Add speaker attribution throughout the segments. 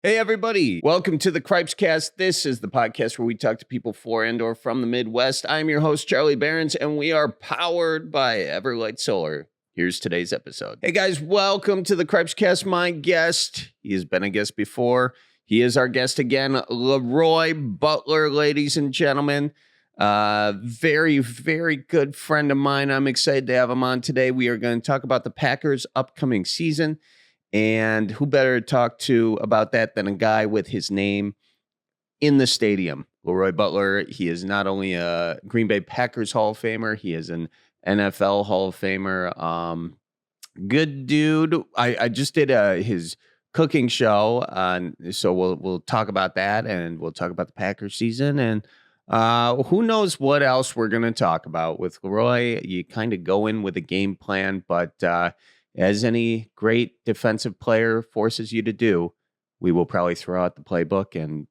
Speaker 1: Hey, everybody. Welcome to the Cripescast. This is the podcast where we talk to people for and or from the Midwest. I'm your host, Charlie Behrens, and we are powered by Everlight Solar. Here's today's episode. Hey, guys, welcome to the Cripescast. My guest, he has been a guest before. He is our guest again, LeRoy Butler, ladies and gentlemen. Very, very good friend of mine. I'm excited to have him on today. We are going to talk about the Packers' upcoming season. And who better to talk to about that than a guy with his name in the stadium? LeRoy Butler, he is not only a Green Bay Packers Hall of Famer, he is an NFL Hall of Famer. Good dude. I just did his cooking show, so we'll talk about that, and we'll talk about the Packers season, and who knows what else we're going to talk about. With LeRoy, you kind of go in with a game plan, but as any great defensive player forces you to do, we will probably throw out the playbook and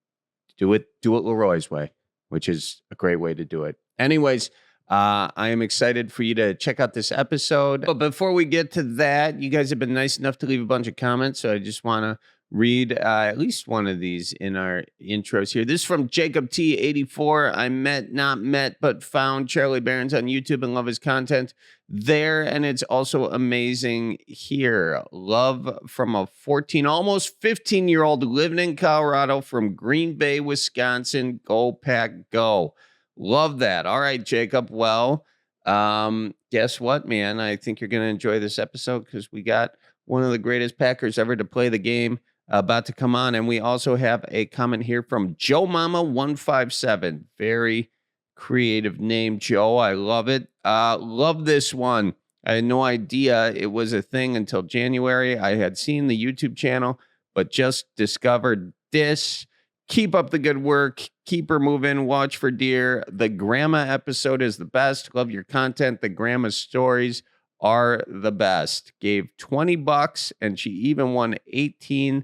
Speaker 1: do it LeRoy's way, which is a great way to do it. Anyways, I am excited for you to check out this episode. But before we get to that, you guys have been nice enough to leave a bunch of comments, so I just want to read at least one of these in our intros here. This is from Jacob T84. I not met, but found Charlie Behrens on YouTube and love his content there. And it's also amazing here. Love from a 14, almost 15-year-old living in Colorado from Green Bay, Wisconsin. Go Pack, go. Love that. All right, Jacob. Well, guess what, man? I think you're going to enjoy this episode because we got one of the greatest Packers ever to play the game about to come on. And we also have a comment here from Joe Mama 157. Very creative name, Joe. I love it. Love this one. I had no idea it was a thing until January. I had seen the YouTube channel, but just discovered this. Keep up the good work. Keep her moving. Watch for deer. The grandma episode is the best. Love your content. The grandma stories are the best. Gave $20 and she even won $1,800.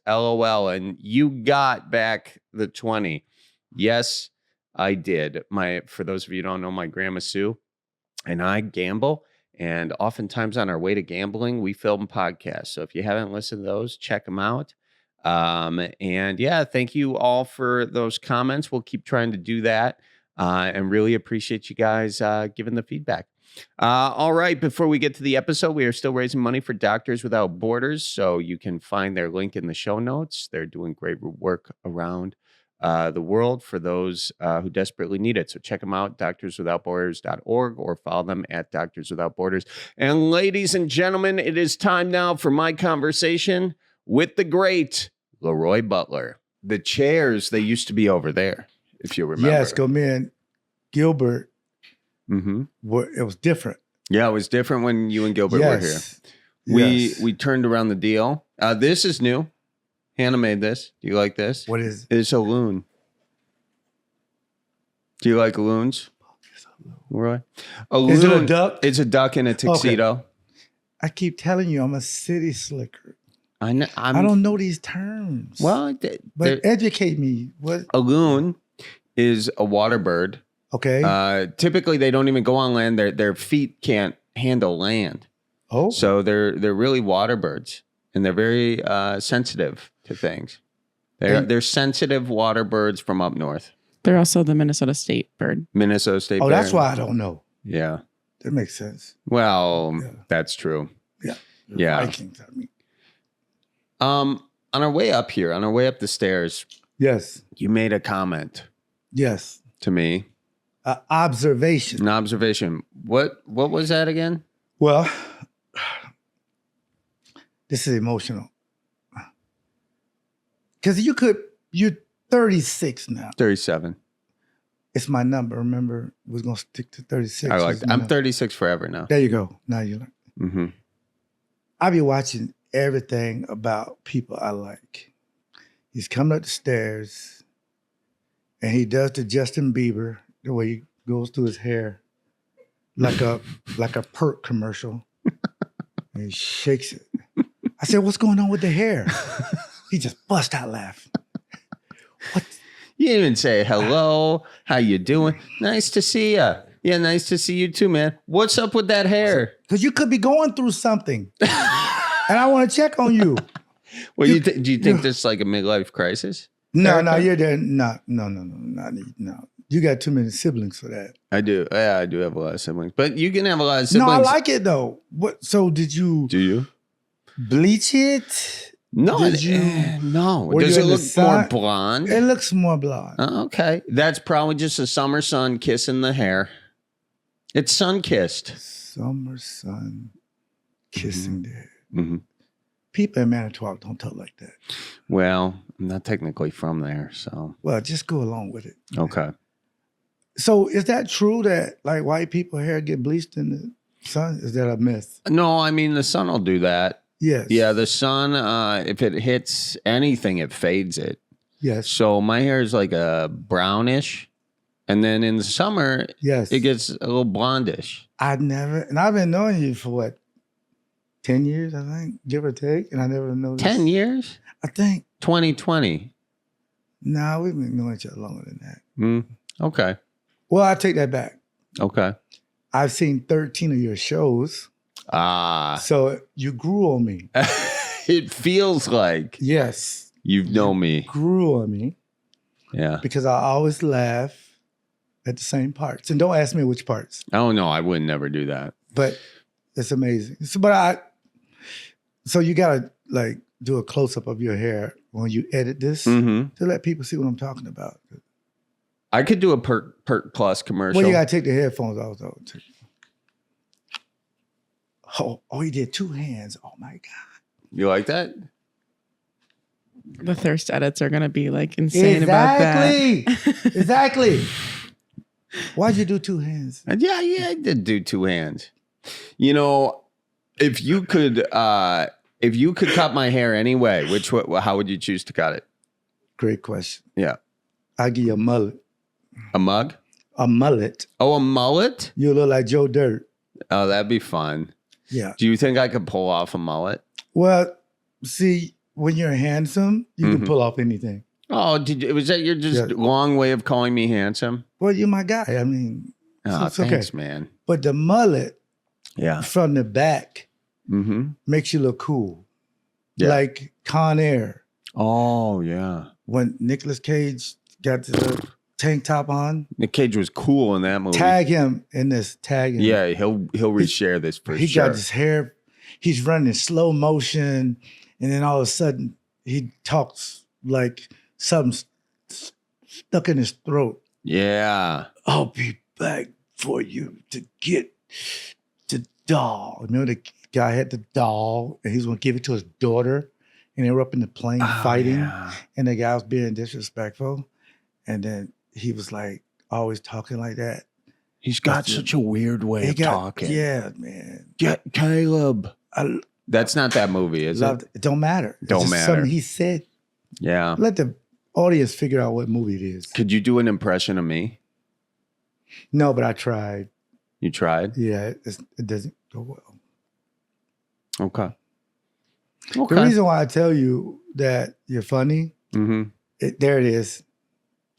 Speaker 1: LOL. And you got back the 20. Yes, I did. For those of you who don't know, my grandma Sue and I gamble. And oftentimes on our way to gambling, we film podcasts. So if you haven't listened to those, check them out. And yeah, thank you all for those comments. We'll keep trying to do that. And really appreciate you guys giving the feedback. All right, before we get to the episode, we are still raising money for Doctors Without Borders, so you can find their link in the show notes. They're doing great work around the world for those who desperately need it. So check them out, doctorswithoutborders.org, or follow them at Doctors Without Borders. And ladies and gentlemen, it is time now for my conversation with the great LeRoy Butler. The chairs, they used to be over there, if you remember.
Speaker 2: Yes, go man. Gilbert.
Speaker 1: Mm-hmm.
Speaker 2: It was different.
Speaker 1: Yeah, it was different when you and Gilbert were here. We turned around the deal. This is new. Hannah made this. Do you like this?
Speaker 2: What is it?
Speaker 1: It's a loon. Do you like loons? Roy? A loon,
Speaker 2: is it a duck?
Speaker 1: It's a duck in a tuxedo.
Speaker 2: Okay. I keep telling you, I'm a city slicker.
Speaker 1: I know.
Speaker 2: I don't know these terms.
Speaker 1: Well,
Speaker 2: but educate me. What?
Speaker 1: A loon is a water bird.
Speaker 2: Okay.
Speaker 1: Typically, they don't even go on land. Their feet can't handle land.
Speaker 2: Oh.
Speaker 1: So they're really water birds, and they're very sensitive to things. They're sensitive water birds from up north.
Speaker 3: They're also the Minnesota State bird.
Speaker 1: Minnesota State.
Speaker 2: Oh,
Speaker 1: bird.
Speaker 2: that's why I don't know.
Speaker 1: Yeah.
Speaker 2: That makes sense.
Speaker 1: Well,
Speaker 2: yeah.
Speaker 1: That's true.
Speaker 2: Yeah.
Speaker 1: Yeah.
Speaker 2: Vikings, I mean.
Speaker 1: On our way up here, on our way up the stairs.
Speaker 2: Yes.
Speaker 1: You made a comment.
Speaker 2: Yes.
Speaker 1: To me.
Speaker 2: Observation.
Speaker 1: An observation. What was that again?
Speaker 2: Well, this is emotional. Because you're 36 now.
Speaker 1: 37.
Speaker 2: It's my number. Remember, we're going to stick to 36.
Speaker 1: I like that. I'm 36 forever now.
Speaker 2: There you go. Now you're like.
Speaker 1: Mm-hmm.
Speaker 2: I be watching everything about people I like. He's coming up the stairs and he does the Justin Bieber, the way he goes through his hair like a perk commercial. And he shakes it. I said, what's going on with the hair? He just bust out laughing. What?
Speaker 1: You didn't even say hello. How you doing? Nice to see you. Yeah, nice to see you too, man. What's up with that hair?
Speaker 2: Because you could be going through something. And I want to check on you.
Speaker 1: Well, do you think this is like a midlife crisis?
Speaker 2: No,
Speaker 1: Erica?
Speaker 2: you're there. No. You got too many siblings for that.
Speaker 1: I do. Yeah, I do have a lot of siblings. But you can have a lot of
Speaker 2: No,
Speaker 1: siblings.
Speaker 2: I like it though. What? So did you
Speaker 1: Do you?
Speaker 2: bleach it?
Speaker 1: No, no.
Speaker 2: Were
Speaker 1: Does
Speaker 2: you
Speaker 1: it
Speaker 2: in the
Speaker 1: look more
Speaker 2: sun?
Speaker 1: blonde?
Speaker 2: It looks more blonde.
Speaker 1: Oh, okay. That's probably just a summer sun kissing the hair. It's sun kissed.
Speaker 2: Summer sun kissing there.
Speaker 1: Mm-hmm.
Speaker 2: People in Manitowoc don't talk like that.
Speaker 1: Well, I'm not technically from there, so.
Speaker 2: Well, just go along with it.
Speaker 1: Okay.
Speaker 2: So is that true that like white people hair get bleached in the sun? Is that a myth?
Speaker 1: No, I mean, the sun will do that.
Speaker 2: Yes.
Speaker 1: Yeah, the sun, if it hits anything, it fades it.
Speaker 2: Yes.
Speaker 1: So my hair is like a brownish. And then in the summer,
Speaker 2: Yes.
Speaker 1: it gets a little blondish.
Speaker 2: I've been knowing you for what, 10 years, I think, give or take, and I never noticed.
Speaker 1: 10 years?
Speaker 2: I think.
Speaker 1: 2020.
Speaker 2: No, we've been knowing each other longer than that.
Speaker 1: Okay.
Speaker 2: Well, I take that back.
Speaker 1: Okay.
Speaker 2: I've seen 13 of your shows. So you grew on me.
Speaker 1: It feels like
Speaker 2: Yes.
Speaker 1: you've known me.
Speaker 2: Grew on me
Speaker 1: Yeah.
Speaker 2: because I always laugh at the same parts. And don't ask me which parts,
Speaker 1: Oh, no, I would never do that.
Speaker 2: but it's amazing. So you got to like do a close-up of your hair when you edit this
Speaker 1: Mm-hmm.
Speaker 2: to let people see what I'm talking about.
Speaker 1: I could do a Perk Plus commercial.
Speaker 2: Well, you got to take the headphones off though. Oh, he did 2 hands. Oh my God.
Speaker 1: You like that?
Speaker 3: The thirst edits are going to be like insane about that.
Speaker 2: Exactly. Why'd you do 2 hands?
Speaker 1: Yeah, I did do 2 hands. You know, if you could cut my hair anyway, how would you choose to cut it?
Speaker 2: Great question.
Speaker 1: Yeah.
Speaker 2: I'll give you a mullet.
Speaker 1: A mug?
Speaker 2: A mullet.
Speaker 1: Oh, a mullet?
Speaker 2: You look like Joe Dirt.
Speaker 1: Oh, that'd be fun.
Speaker 2: Yeah.
Speaker 1: Do you think I could pull off a mullet?
Speaker 2: Well, see, when you're handsome, you
Speaker 1: Mm-hmm.
Speaker 2: can pull off anything.
Speaker 1: Oh, was that your just long way of calling me handsome?
Speaker 2: Well, you're my guy. I mean,
Speaker 1: Oh,
Speaker 2: it's
Speaker 1: thanks,
Speaker 2: okay.
Speaker 1: man.
Speaker 2: But the mullet
Speaker 1: Yeah.
Speaker 2: from the back
Speaker 1: Mm-hmm.
Speaker 2: makes you look cool.
Speaker 1: Yeah.
Speaker 2: Like Con Air.
Speaker 1: Oh, yeah.
Speaker 2: When Nicolas Cage got the tank top on,
Speaker 1: Nick Cage was cool in that movie.
Speaker 2: tag him in this. Tag him.
Speaker 1: Yeah, he'll reshare this for
Speaker 2: He
Speaker 1: sure.
Speaker 2: got his hair, he's running in slow motion, and then all of a sudden he talks like something stuck in his throat.
Speaker 1: Yeah.
Speaker 2: I'll be back for you to get the doll. Remember the guy had the doll and he was gonna give it to his daughter, and they were up in the plane fighting,
Speaker 1: Yeah.
Speaker 2: and the guy was being disrespectful, and then he was like always talking like that.
Speaker 1: He's got such a weird way of talking.
Speaker 2: Yeah, man.
Speaker 1: Get Caleb.
Speaker 2: I
Speaker 1: That's not that movie, is
Speaker 2: loved it. It don't matter. It's
Speaker 1: Don't
Speaker 2: just
Speaker 1: matter.
Speaker 2: Something he said.
Speaker 1: it? Yeah.
Speaker 2: Let the audience figure out what movie it is.
Speaker 1: Could you do an impression of me?
Speaker 2: No, but I tried.
Speaker 1: You tried?
Speaker 2: Yeah, it doesn't go well.
Speaker 1: Okay.
Speaker 2: The reason why I tell you that you're funny,
Speaker 1: Mm-hmm.
Speaker 2: there it is.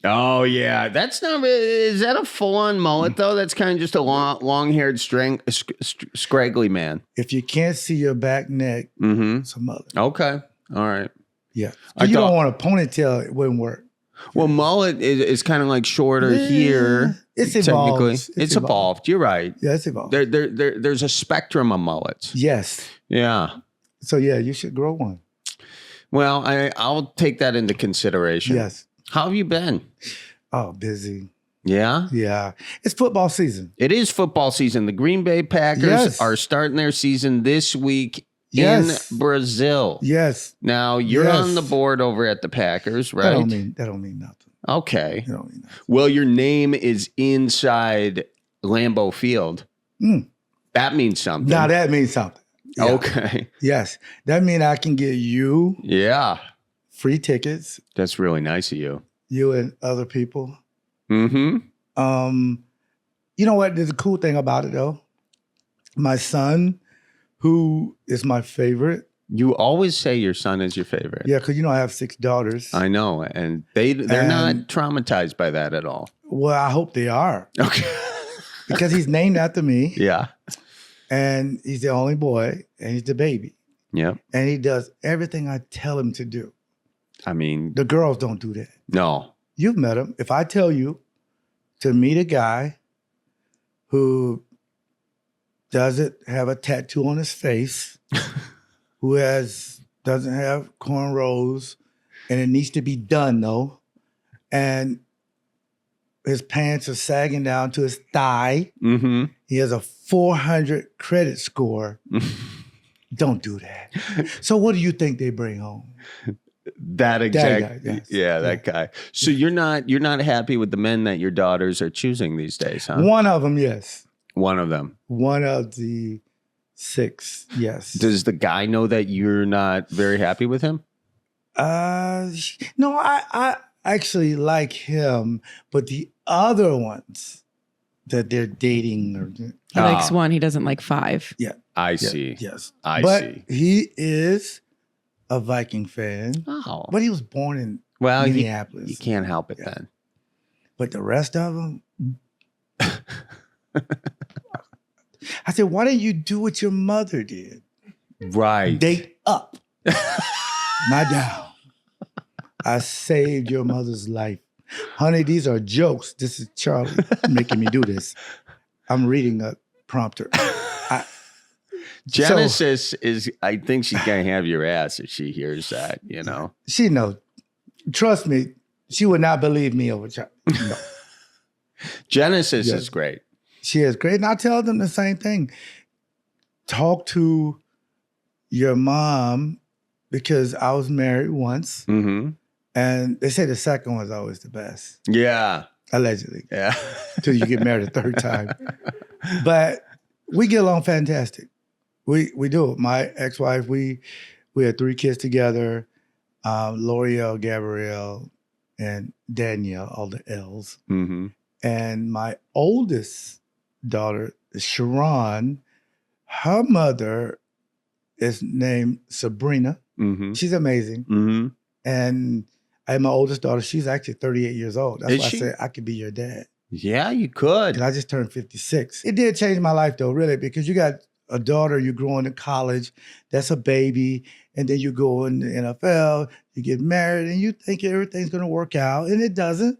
Speaker 1: Oh, yeah. That's not is that a full-on mullet, though? That's kind of just a long-haired, scraggly man.
Speaker 2: If you can't see your back neck,
Speaker 1: Mm-hmm.
Speaker 2: it's a mullet.
Speaker 1: Okay. All right.
Speaker 2: Yeah.
Speaker 1: I
Speaker 2: You
Speaker 1: thought-
Speaker 2: don't want a ponytail, it wouldn't work.
Speaker 1: Well, mullet is kind of like shorter here.
Speaker 2: It's evolved.
Speaker 1: Technically. It's evolved. You're right.
Speaker 2: Yeah, it's evolved.
Speaker 1: There's a spectrum of mullets.
Speaker 2: Yes.
Speaker 1: Yeah.
Speaker 2: So yeah, you should grow one.
Speaker 1: Well, I'll take that into consideration.
Speaker 2: Yes.
Speaker 1: How have you been?
Speaker 2: Oh, busy.
Speaker 1: Yeah.
Speaker 2: Yeah. It's football season.
Speaker 1: It is football season. The Green Bay Packers
Speaker 2: Yes.
Speaker 1: are starting their season this week
Speaker 2: Yes.
Speaker 1: in Brazil.
Speaker 2: Yes.
Speaker 1: Now, you're
Speaker 2: Yes.
Speaker 1: on the board over at the Packers,
Speaker 2: That
Speaker 1: right?
Speaker 2: don't mean nothing.
Speaker 1: Okay.
Speaker 2: That don't mean nothing.
Speaker 1: Well, your name is inside Lambeau Field.
Speaker 2: Mm.
Speaker 1: That means something.
Speaker 2: Now that means something. Yeah.
Speaker 1: Okay.
Speaker 2: Yes. That means I can get you
Speaker 1: Yeah.
Speaker 2: free tickets,
Speaker 1: That's really nice of you.
Speaker 2: you and other people.
Speaker 1: Mm-hmm.
Speaker 2: You know what? There's a cool thing about it though. My son, who is my favorite.
Speaker 1: You always say your son is your favorite.
Speaker 2: Yeah, because I have 6 daughters.
Speaker 1: I know. And they're not traumatized by that at all.
Speaker 2: Well, I hope they are.
Speaker 1: Okay.
Speaker 2: Because he's named after me.
Speaker 1: Yeah.
Speaker 2: And he's the only boy, and he's the baby.
Speaker 1: Yep.
Speaker 2: And he does everything I tell him to do.
Speaker 1: I mean,
Speaker 2: The girls don't do that.
Speaker 1: no.
Speaker 2: You've met him. If I tell you to meet a guy who doesn't have a tattoo on his face, who doesn't have cornrows, and it needs to be done though, and his pants are sagging down to his thigh.
Speaker 1: Mm-hmm.
Speaker 2: He has a 400 credit score. Don't do that. So what do you think they bring home?
Speaker 1: That exact,
Speaker 2: guy, yes.
Speaker 1: yeah, that guy. So you're not happy with the men that your daughters are choosing these days, huh?
Speaker 2: One of them, yes.
Speaker 1: One of them.
Speaker 2: One of the 6, yes.
Speaker 1: Does the guy know that you're not very happy with him?
Speaker 2: No, I actually like him, but the other ones that they're dating,
Speaker 3: He likes 1. He doesn't like 5.
Speaker 2: yeah,
Speaker 1: I see.
Speaker 2: yes,
Speaker 1: I
Speaker 2: but
Speaker 1: see.
Speaker 2: he is a Viking fan.
Speaker 1: Oh.
Speaker 2: But he was born in
Speaker 1: Well,
Speaker 2: Minneapolis.
Speaker 1: you can't help it
Speaker 2: Yeah.
Speaker 1: then.
Speaker 2: But the rest of them, I said, why didn't you do what your mother did?
Speaker 1: Right.
Speaker 2: Date up, not down. I saved your mother's life. Honey, these are jokes. This is Charlie making me do this. I'm reading a prompter.
Speaker 1: Genesis is, I think she's going to have your ass if she hears that, you know.
Speaker 2: She knows. Trust me, she would not believe me over Charlie. No.
Speaker 1: Genesis
Speaker 2: Yes.
Speaker 1: is great.
Speaker 2: She is great. And I tell them the same thing. Talk to your mom, because I was married once.
Speaker 1: Mm-hmm.
Speaker 2: And they say the second one's always the best,
Speaker 1: Yeah.
Speaker 2: allegedly,
Speaker 1: Yeah.
Speaker 2: till you get married a third time. But we get along fantastic. We do. My ex-wife, we had 3 kids together, L'Oreal, Gabrielle, and Danielle, all the L's.
Speaker 1: Mm-hmm.
Speaker 2: And my oldest daughter, Sharon, her mother is named Sabrina.
Speaker 1: Mm-hmm.
Speaker 2: She's amazing.
Speaker 1: Mm-hmm.
Speaker 2: And I have my oldest daughter. She's actually 38 years old. That's
Speaker 1: Is
Speaker 2: why
Speaker 1: she?
Speaker 2: I said I could be your dad.
Speaker 1: Yeah, you could.
Speaker 2: And I just turned 56. It did change my life though, really, because you got a daughter, you're growing to college, that's a baby, and then you go in the NFL, you get married, and you think everything's gonna work out, and it doesn't.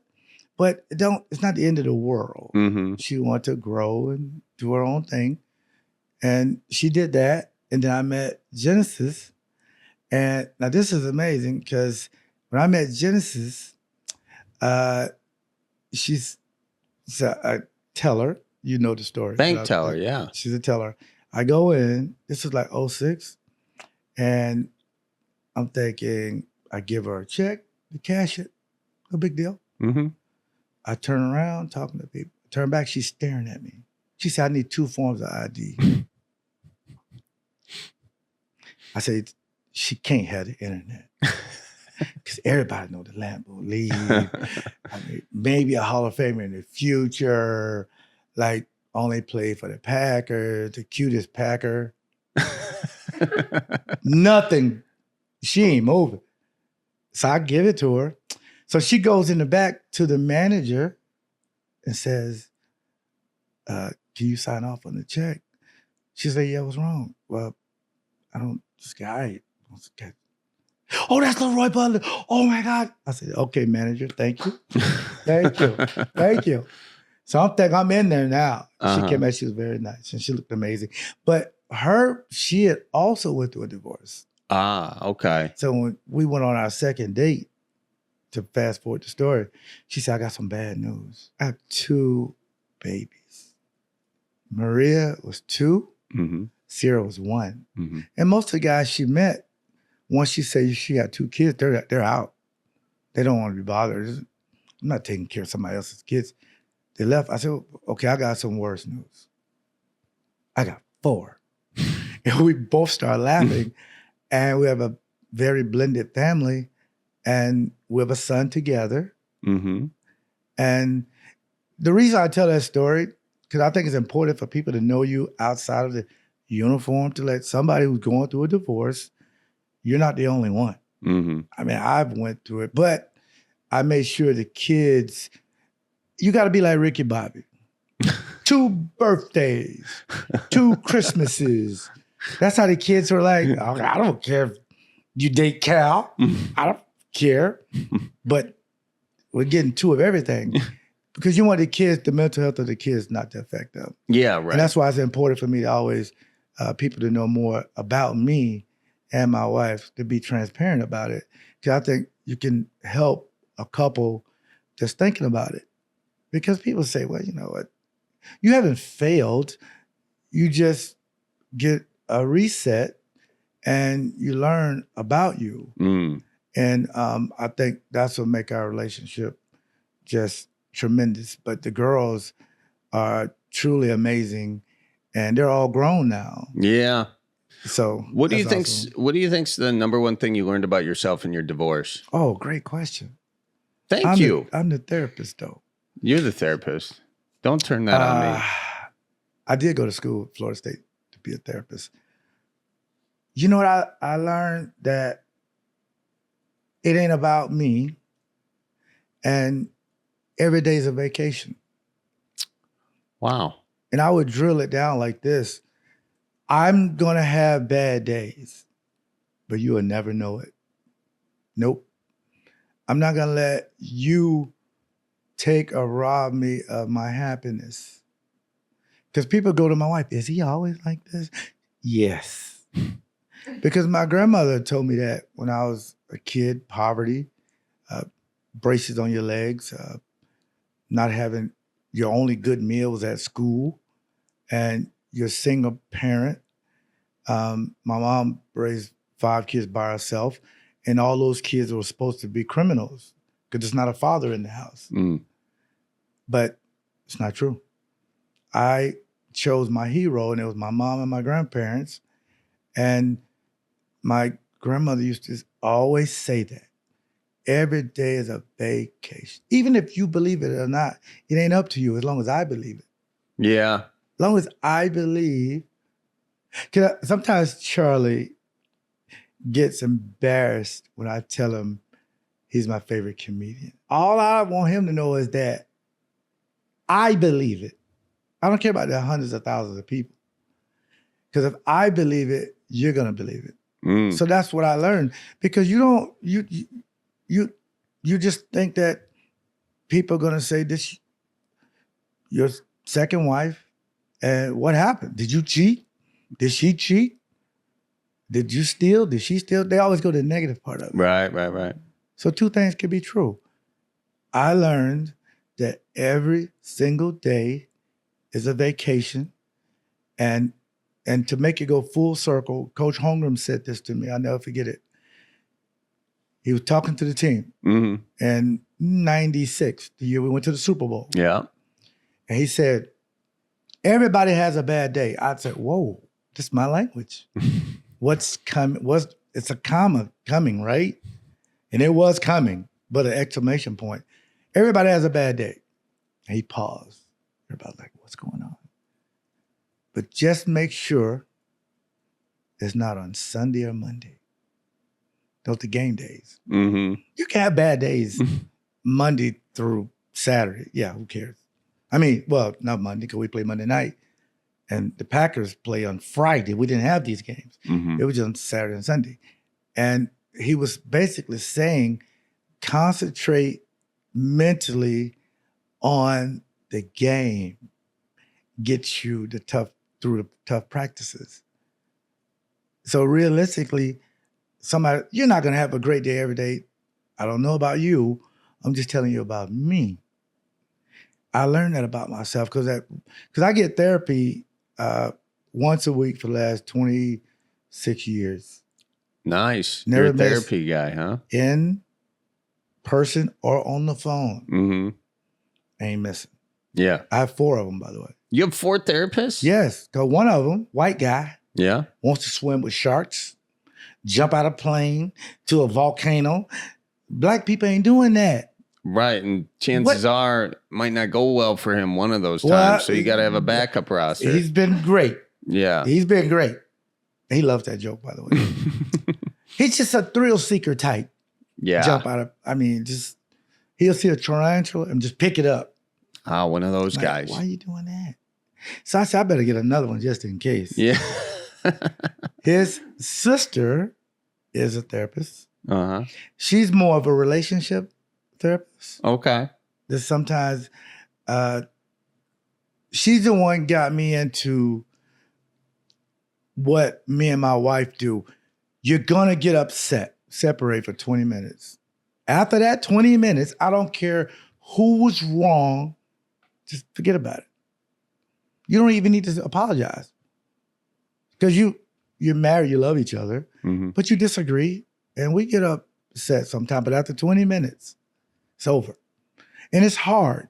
Speaker 2: But it's not the end of the world.
Speaker 1: Mm-hmm.
Speaker 2: She wanted to grow and do her own thing. And she did that. And then I met Genesis. And now this is amazing because when I met Genesis, she's a teller. You know the story.
Speaker 1: Bank teller, yeah.
Speaker 2: She's a teller. I go in, this is like 06, and I'm thinking, I give her a check to cash it. No big deal.
Speaker 1: Mm-hmm.
Speaker 2: I turn around, talking to people. Turn back, she's staring at me. She said, I need 2 forms of ID. I said, she can't have the internet. Because everybody know the Lambo lead. I mean, maybe a Hall of Famer in the future, like only played for the Packers, the cutest Packer. Nothing. She ain't moving. So I give it to her. So she goes in the back to the manager and says, can you sign off on the check? She said, yeah, what's wrong? Well, this guy. Oh, that's LeRoy Butler. Oh my God. I said, okay, manager, thank you. Thank you. Thank you. So I'm in there now. She came out, she was very nice and she looked amazing. But she had also went through a divorce.
Speaker 1: Ah, okay.
Speaker 2: So when we went on our second date, to fast forward the story, she said, I got some bad news. I have 2 babies. Maria was 2,
Speaker 1: Mm-hmm.
Speaker 2: Sierra was 1.
Speaker 1: Mm-hmm.
Speaker 2: And most of the guys she met, once she said she got 2 kids, they're out. They don't want to be bothered. I'm not taking care of somebody else's kids. They left. I said, okay, I got some worse news. I got 4. And we both started laughing. And we have a very blended family. And we have a son together.
Speaker 1: Mm-hmm.
Speaker 2: And the reason I tell that story, because I think it's important for people to know you outside of the uniform, to let somebody who's going through a divorce, you're not the only one.
Speaker 1: Mm-hmm.
Speaker 2: I mean, I've went through it, but I made sure the kids, you got to be like Ricky Bobby. 2 birthdays, 2 Christmases, That's how the kids were like, "Oh, I don't care if you date Cal. I don't care. But we're getting two of everything. Because you want the mental health of the kids not to affect them.
Speaker 1: Yeah, right.
Speaker 2: And that's why it's important for me to always, people to know more about me and my wife, to be transparent about it. Because I think you can help a couple just thinking about it. Because people say, well, you know what? You haven't failed. You just get a reset and you learn about you. And I think that's what make our relationship just tremendous. But the girls are truly amazing, and they're all grown now.
Speaker 1: Yeah.
Speaker 2: So
Speaker 1: what do you
Speaker 2: awesome.
Speaker 1: What do you think's the number one thing you learned about yourself in your divorce?
Speaker 2: Oh, great question.
Speaker 1: Thank you.
Speaker 2: I'm the therapist, though.
Speaker 1: You're the therapist. Don't turn that on me.
Speaker 2: I did go to school at Florida State to be a therapist. You know what I learned? That it ain't about me, and every day's a vacation.
Speaker 1: Wow.
Speaker 2: And I would drill it down like this. I'm going to have bad days, but you will never know it. Nope. I'm not going to let you take or rob me of my happiness. Because people go to my wife, is he always like this? Yes. Because my grandmother told me that when I was a kid, poverty, braces on your legs, not having your only good meals at school, and you're a single parent. My mom raised 5 kids by herself, and all those kids were supposed to be criminals because there's not a father in the house. But it's not true. I chose my hero, and it was my mom and my grandparents. And my grandmother used to always say that. Every day is a vacation. Even if you believe it or not, it ain't up to you as long as I believe it.
Speaker 1: Yeah.
Speaker 2: As long as I believe. Sometimes Charlie gets embarrassed when I tell him he's my favorite comedian. All I want him to know is that I believe it. I don't care about the hundreds of thousands of people. Because if I believe it, you're going to believe it. So that's what I learned. Because you just think that people are going to say this, your second wife, and what happened? Did you cheat? Did she cheat? Did you steal? Did she steal? They always go to the negative part of it.
Speaker 1: Right.
Speaker 2: So 2 things can be true. I learned that every single day is a vacation. And to make it go full circle, Coach Holmgren said this to me. I'll never forget it. He was talking to the team in 96, the year we went to the Super Bowl.
Speaker 1: Yeah.
Speaker 2: And he said, everybody has a bad day. I said, whoa, this is my language. What's coming? It's a comma coming, right? And it was coming, but an exclamation point. Everybody has a bad day. And he paused. Everybody's like, what's going on? But just make sure it's not on Sunday or Monday. Those are the game days. You can have bad days Monday through Saturday. Yeah, who cares? I mean, well, not Monday because we play Monday night. And the Packers play on Friday. We didn't have these games. It was just on Saturday and Sunday. And he was basically saying, concentrate mentally on the game. Get you through the tough practices. So realistically, you're not going to have a great day every day. I don't know about you. I'm just telling you about me. I learned that about myself because I get therapy once a week for the last 26 years.
Speaker 1: Nice.
Speaker 2: Never
Speaker 1: You're a therapy guy, huh?
Speaker 2: In person or on the phone. Ain't missing.
Speaker 1: Yeah.
Speaker 2: I have 4 of them, by the way.
Speaker 1: You have 4 therapists?
Speaker 2: Yes, because one of them, white guy,
Speaker 1: Yeah.
Speaker 2: wants to swim with sharks, jump out of a plane to a volcano. Black people ain't doing that.
Speaker 1: Right. And chances are it might not go well for him one of those times.
Speaker 2: Well,
Speaker 1: so you got to have a backup roster.
Speaker 2: He's been great.
Speaker 1: Yeah.
Speaker 2: He's been great. He loves that joke, by the way. He's just a thrill seeker type.
Speaker 1: Yeah.
Speaker 2: Jump out of, he'll see a tarantula and just pick it up.
Speaker 1: One of those guys.
Speaker 2: Why are you doing that? So I said, I better get another one just in case.
Speaker 1: Yeah.
Speaker 2: His sister is a therapist.
Speaker 1: Uh-huh.
Speaker 2: She's more of a relationship therapist.
Speaker 1: Okay.
Speaker 2: That sometimes she's the one got me into what me and my wife do. You're gonna get upset, separate for 20 minutes. After that 20 minutes, I don't care who was wrong, just forget about it. You don't even need to apologize. Because you're married, you love each other, but you disagree, and we get upset sometimes, but after 20 minutes, it's over. And it's hard.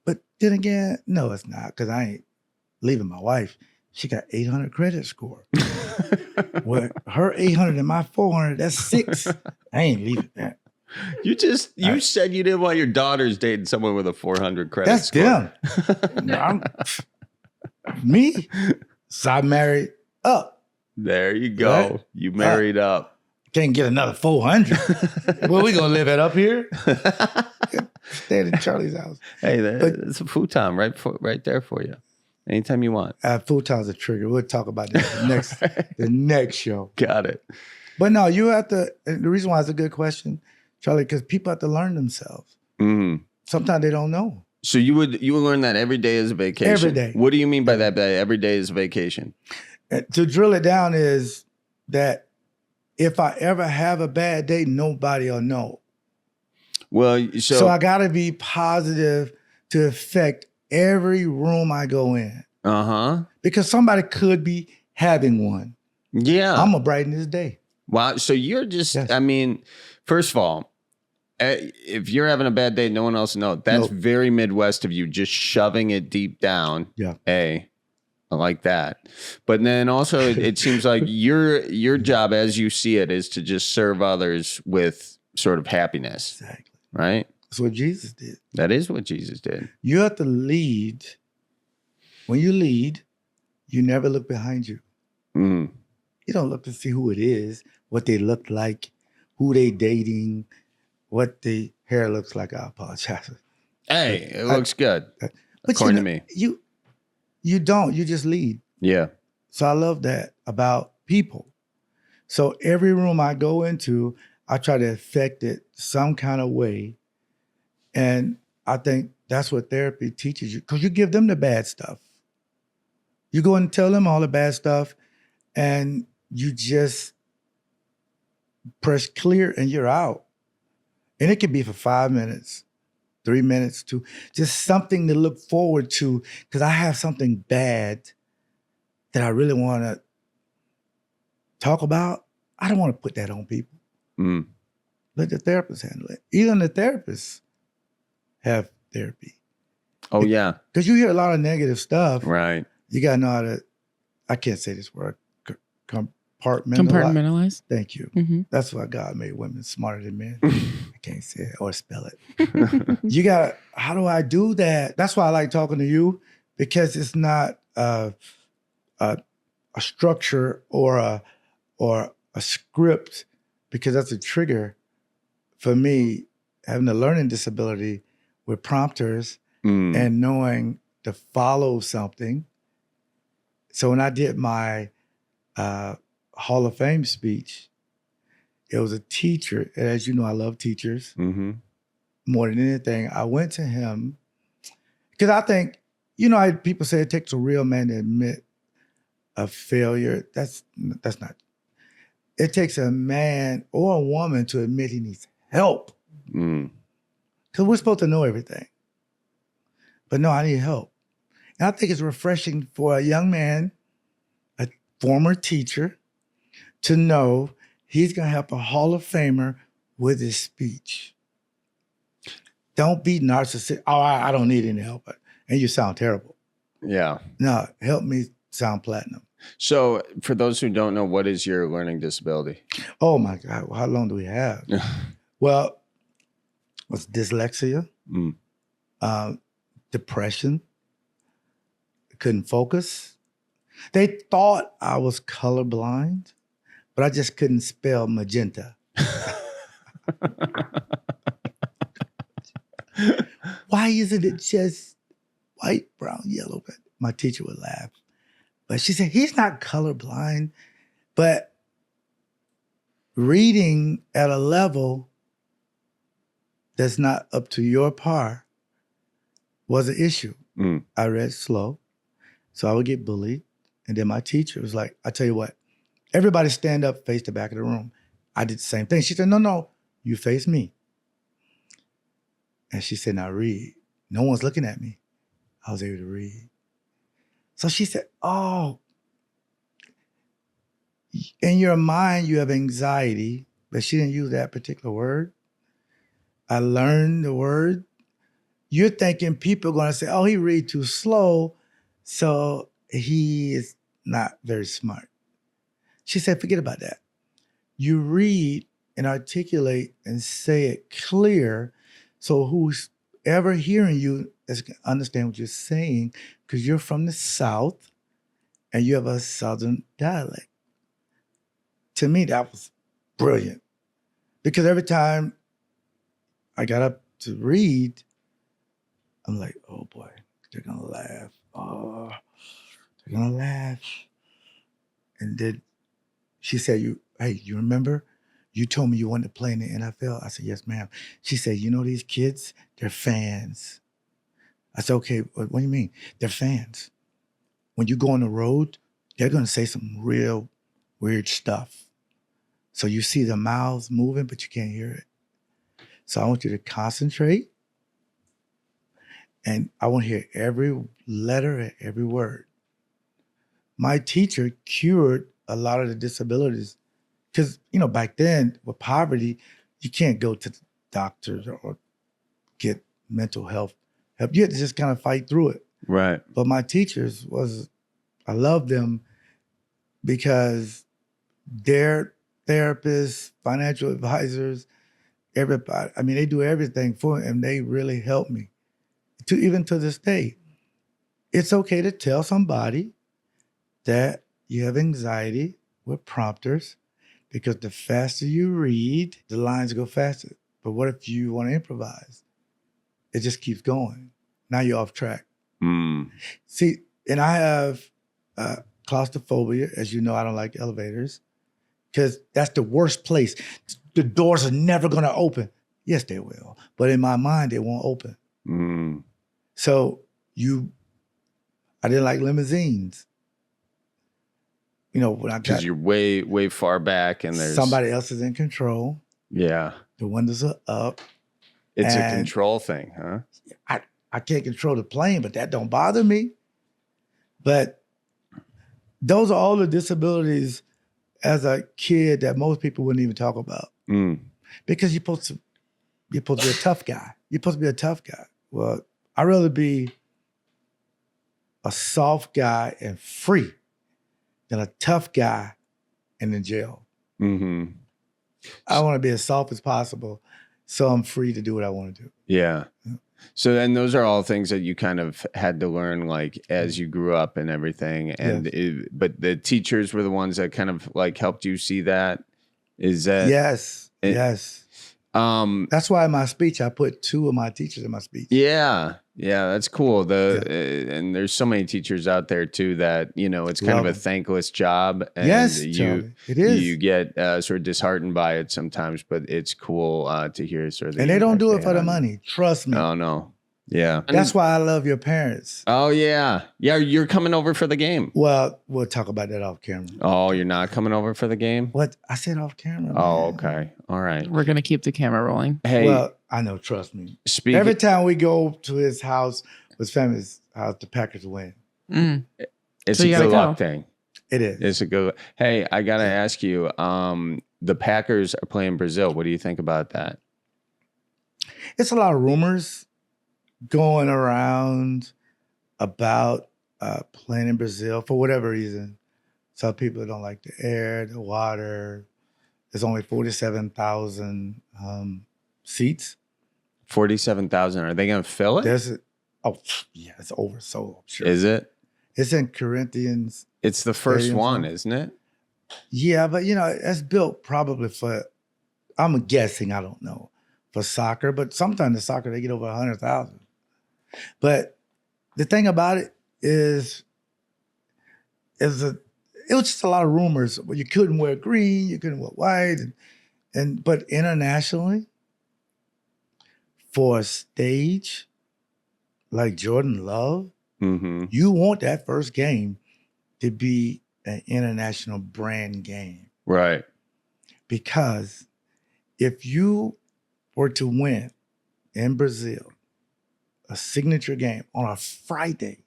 Speaker 2: But then again, no, it's not, because I ain't leaving my wife. She got 800 credit score. Well, her 800 and my 400, that's 6. I ain't leaving that.
Speaker 1: You said you didn't want your daughters dating someone with a 400 credit score.
Speaker 2: That's them. No, me. So I married up.
Speaker 1: There you go.
Speaker 2: Right?
Speaker 1: You married up.
Speaker 2: Can't get another 400. Well, we gonna live it up here. Stay at Charlie's house.
Speaker 1: Hey, it's a futon right there for you. Anytime you want.
Speaker 2: Futon's a trigger. We'll talk about that the next show.
Speaker 1: Got it.
Speaker 2: But no, you have to. And the reason why it's a good question, Charlie, because people have to learn themselves. Sometimes they don't know.
Speaker 1: So you would learn that every day is a vacation.
Speaker 2: Every day.
Speaker 1: What do you mean by that? Every day is a vacation.
Speaker 2: To drill it down is that if I ever have a bad day, nobody will know.
Speaker 1: Well,
Speaker 2: so I got to be positive to affect every room I go in. Because somebody could be having one.
Speaker 1: Yeah.
Speaker 2: I'm going to brighten this day.
Speaker 1: Wow. So you're just, yes. I mean, first of all, if you're having a bad day, no one else knows. That's very Midwest of you, just shoving it deep down.
Speaker 2: Yeah.
Speaker 1: I like that. But then also it seems like your job as you see it is to just serve others with sort of happiness.
Speaker 2: Exactly.
Speaker 1: Right?
Speaker 2: That's what Jesus did.
Speaker 1: That is what Jesus did.
Speaker 2: You have to lead. When you lead, you never look behind you. You don't look to see who it is, what they look like, who they dating, what the hair looks like. I apologize.
Speaker 1: Hey, it looks good. According to me.
Speaker 2: You don't. You just lead.
Speaker 1: Yeah.
Speaker 2: So I love that about people. So every room I go into, I try to affect it some kind of way. And I think that's what therapy teaches you, because you give them the bad stuff. You go and tell them all the bad stuff, and you just press clear and you're out. And it can be for 5 minutes, 3 minutes, just something to look forward to, because I have something bad that I really want to talk about. I don't want to put that on people. Let the therapist handle it. Even the therapists have therapy.
Speaker 1: Oh, yeah.
Speaker 2: Because you hear a lot of negative stuff.
Speaker 1: Right.
Speaker 2: You got to know how to, I can't say this word, compartmentalize.
Speaker 3: Compartmentalize.
Speaker 2: Thank you. That's why God made women smarter than men. I can't say it or spell it. You got to, how do I do that? That's why I like talking to you, because it's not a structure or a script, because that's a trigger for me, having a learning disability with prompters and knowing to follow something. So when I did my Hall of Fame speech, it was a teacher. And as you know, I love teachers more than anything. I went to him because I think, you know, people say it takes a real man to admit a failure. That's not. It takes a man or a woman to admit he needs help. Because we're supposed to know everything. But no, I need help. And I think it's refreshing for a young man, a former teacher, to know he's going to help a Hall of Famer with his speech. Don't be narcissistic. Oh, I don't need any help. And you sound terrible.
Speaker 1: Yeah.
Speaker 2: No, help me sound platinum.
Speaker 1: So for those who don't know, what is your learning disability?
Speaker 2: Oh my God, how long do we have? Well, it's dyslexia, depression, couldn't focus. They thought I was colorblind, but I just couldn't spell magenta. Why isn't it just white, brown, yellow? My teacher would laugh. But she said, he's not colorblind, but reading at a level that's not up to your par was an issue. I read slow, so I would get bullied. And then my teacher was like, I tell you what, everybody stand up, face the back of the room. I did the same thing. She said, no, you face me. And she said, now read. No one's looking at me. I was able to read. So she said, oh, in your mind, you have anxiety, but she didn't use that particular word. I learned the word. You're thinking people are going to say, oh, he read too slow, so he is not very smart. She said, forget about that. You read and articulate and say it clear, so who's ever hearing you is going to understand what you're saying, because you're from the South and you have a Southern dialect. To me, that was brilliant, because every time I got up to read, I'm like, oh boy, they're gonna laugh. Oh, they're gonna laugh. And then she said, you remember? You told me you wanted to play in the NFL. I said, yes, ma'am. She said, you know these kids? They're fans. I said, okay, what do you mean? They're fans. When you go on the road, they're gonna say some real weird stuff. So you see the mouths moving, but you can't hear it. So I want you to concentrate, and I want to hear every letter and every word. My teacher cured a lot of the disabilities, because, back then with poverty, you can't go to the doctors or get mental health help. You had to just kind of fight through it.
Speaker 1: Right.
Speaker 2: But my teachers I love them because they're therapists, financial advisors, everybody. I mean, they do everything for me, and they really help me. Even to this day, it's okay to tell somebody that you have anxiety with prompters, because the faster you read, the lines go faster. But what if you want to improvise? It just keeps going. Now you're off track. See, and I have claustrophobia. As you know, I don't like elevators, because that's the worst place. The doors are never going to open. Yes, they will. But in my mind, they won't open. So I didn't like limousines. When I got,
Speaker 1: because you're way, way far back, and there's
Speaker 2: somebody else is in control.
Speaker 1: Yeah.
Speaker 2: The windows are up.
Speaker 1: It's a control thing, huh?
Speaker 2: I can't control the plane, but that don't bother me. But those are all the disabilities as a kid that most people wouldn't even talk about. Because you're supposed to be a tough guy. You're supposed to be a tough guy. Well, I'd rather be a soft guy and free than a tough guy and in jail. I want to be as soft as possible, so I'm free to do what I want to do.
Speaker 1: Yeah. So then those are all things that you kind of had to learn, like, as you grew up and everything. And but the teachers were the ones that kind of like helped you see that. Is that
Speaker 2: yes? That's why in my speech I put 2 of my teachers in my speech. Yeah,
Speaker 1: that's cool. And there's so many teachers out there too that it's kind of a thankless job. And
Speaker 2: yes, Charlie, it is.
Speaker 1: You get sort of disheartened by it sometimes, but it's cool to hear sort of.
Speaker 2: And they don't do it for the money. Trust me.
Speaker 1: Oh no. Yeah.
Speaker 2: That's why I love your parents.
Speaker 1: Oh yeah. You're coming over for the game.
Speaker 2: Well, we'll talk about that off camera.
Speaker 1: Oh, you're not coming over for the game?
Speaker 2: What? I said off camera.
Speaker 1: Oh, okay. All right.
Speaker 3: We're going to keep the camera rolling.
Speaker 1: Hey.
Speaker 2: Well, I know, trust me. Every time we go to his house, his family's house, the Packers win.
Speaker 1: It's a good luck thing.
Speaker 2: It is.
Speaker 1: It's a good. Hey, I got to ask you, the Packers are playing Brazil. What do you think about that?
Speaker 2: It's a lot of rumors going around about playing in Brazil for whatever reason. Some people don't like the air, the water. There's only 47,000 seats.
Speaker 1: 47,000. Are they going to fill it?
Speaker 2: It's over. So sure.
Speaker 1: Is it?
Speaker 2: It's in Corinthians.
Speaker 1: It's the first one, isn't it?
Speaker 2: Yeah, but it's built probably for, I'm guessing, I don't know, for soccer. But sometimes the soccer, they get over 100,000. But the thing about it is it was just a lot of rumors. Well, you couldn't wear green, you couldn't wear white, but internationally, for a stage like Jordan Love, you want that first game to be an international brand game.
Speaker 1: Right.
Speaker 2: Because if you were to win in Brazil a signature game on a Friday,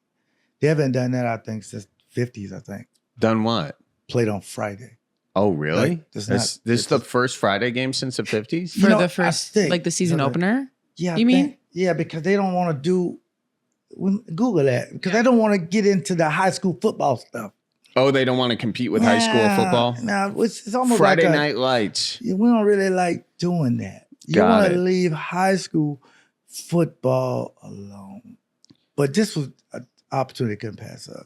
Speaker 2: they haven't done that, I think, since the 50s, I think.
Speaker 1: Done what?
Speaker 2: Played on Friday.
Speaker 1: Oh, really?
Speaker 2: Like,
Speaker 1: this is the first Friday game since the 50s?
Speaker 3: For the first, like the season opener?
Speaker 2: Yeah.
Speaker 3: You mean?
Speaker 2: Yeah, because they don't want to do, Google that, because they don't want to get into the high school football stuff.
Speaker 1: Oh, they don't want to compete with high school football?
Speaker 2: No, it's almost
Speaker 1: Friday
Speaker 2: like
Speaker 1: Night Lights.
Speaker 2: We don't really like doing that. You want to leave high school football alone. But this was an opportunity couldn't pass up.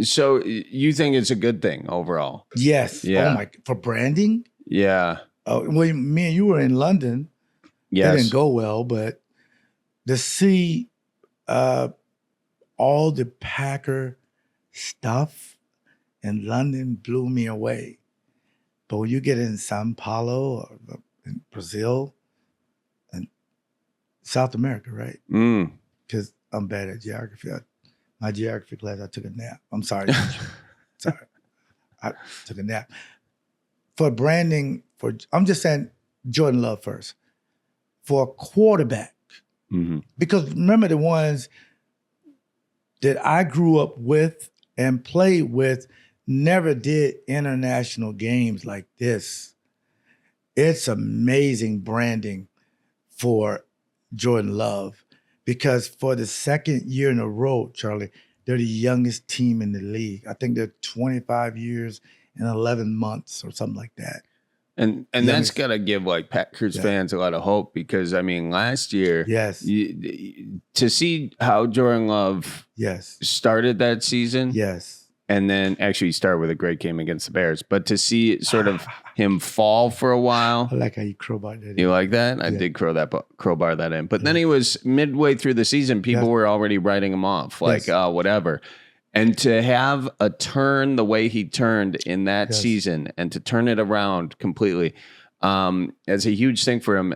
Speaker 1: So you think it's a good thing overall?
Speaker 2: Yes.
Speaker 1: Yeah.
Speaker 2: Oh my, for branding?
Speaker 1: Yeah.
Speaker 2: Well, me and you were in London.
Speaker 1: Yes.
Speaker 2: It didn't go well, but to see all the Packer stuff in London blew me away. But when you get in Sao Paulo or in Brazil and South America, right? Because I'm bad at geography. My geography class, I took a nap. I'm sorry. Sorry. I took a nap. For branding, I'm just saying Jordan Love first. For a quarterback, because remember the ones that I grew up with and played with never did international games like this. It's amazing branding for Jordan Love because for the second year in a row, Charlie, they're the youngest team in the league. I think they're 25 years and 11 months or something like that.
Speaker 1: And that's got to give like Packers fans a lot of hope because, I mean, last year, to see how Jordan Love started that season. And then actually started with a great game against the Bears. But to see sort of him fall for a while.
Speaker 2: I like how you crowbar that in.
Speaker 1: You like that? I did crowbar that in. But then he was midway through the season, people were already writing him off. Like, whatever. And to have a turn the way he turned in that season and to turn it around completely, as a huge thing for him.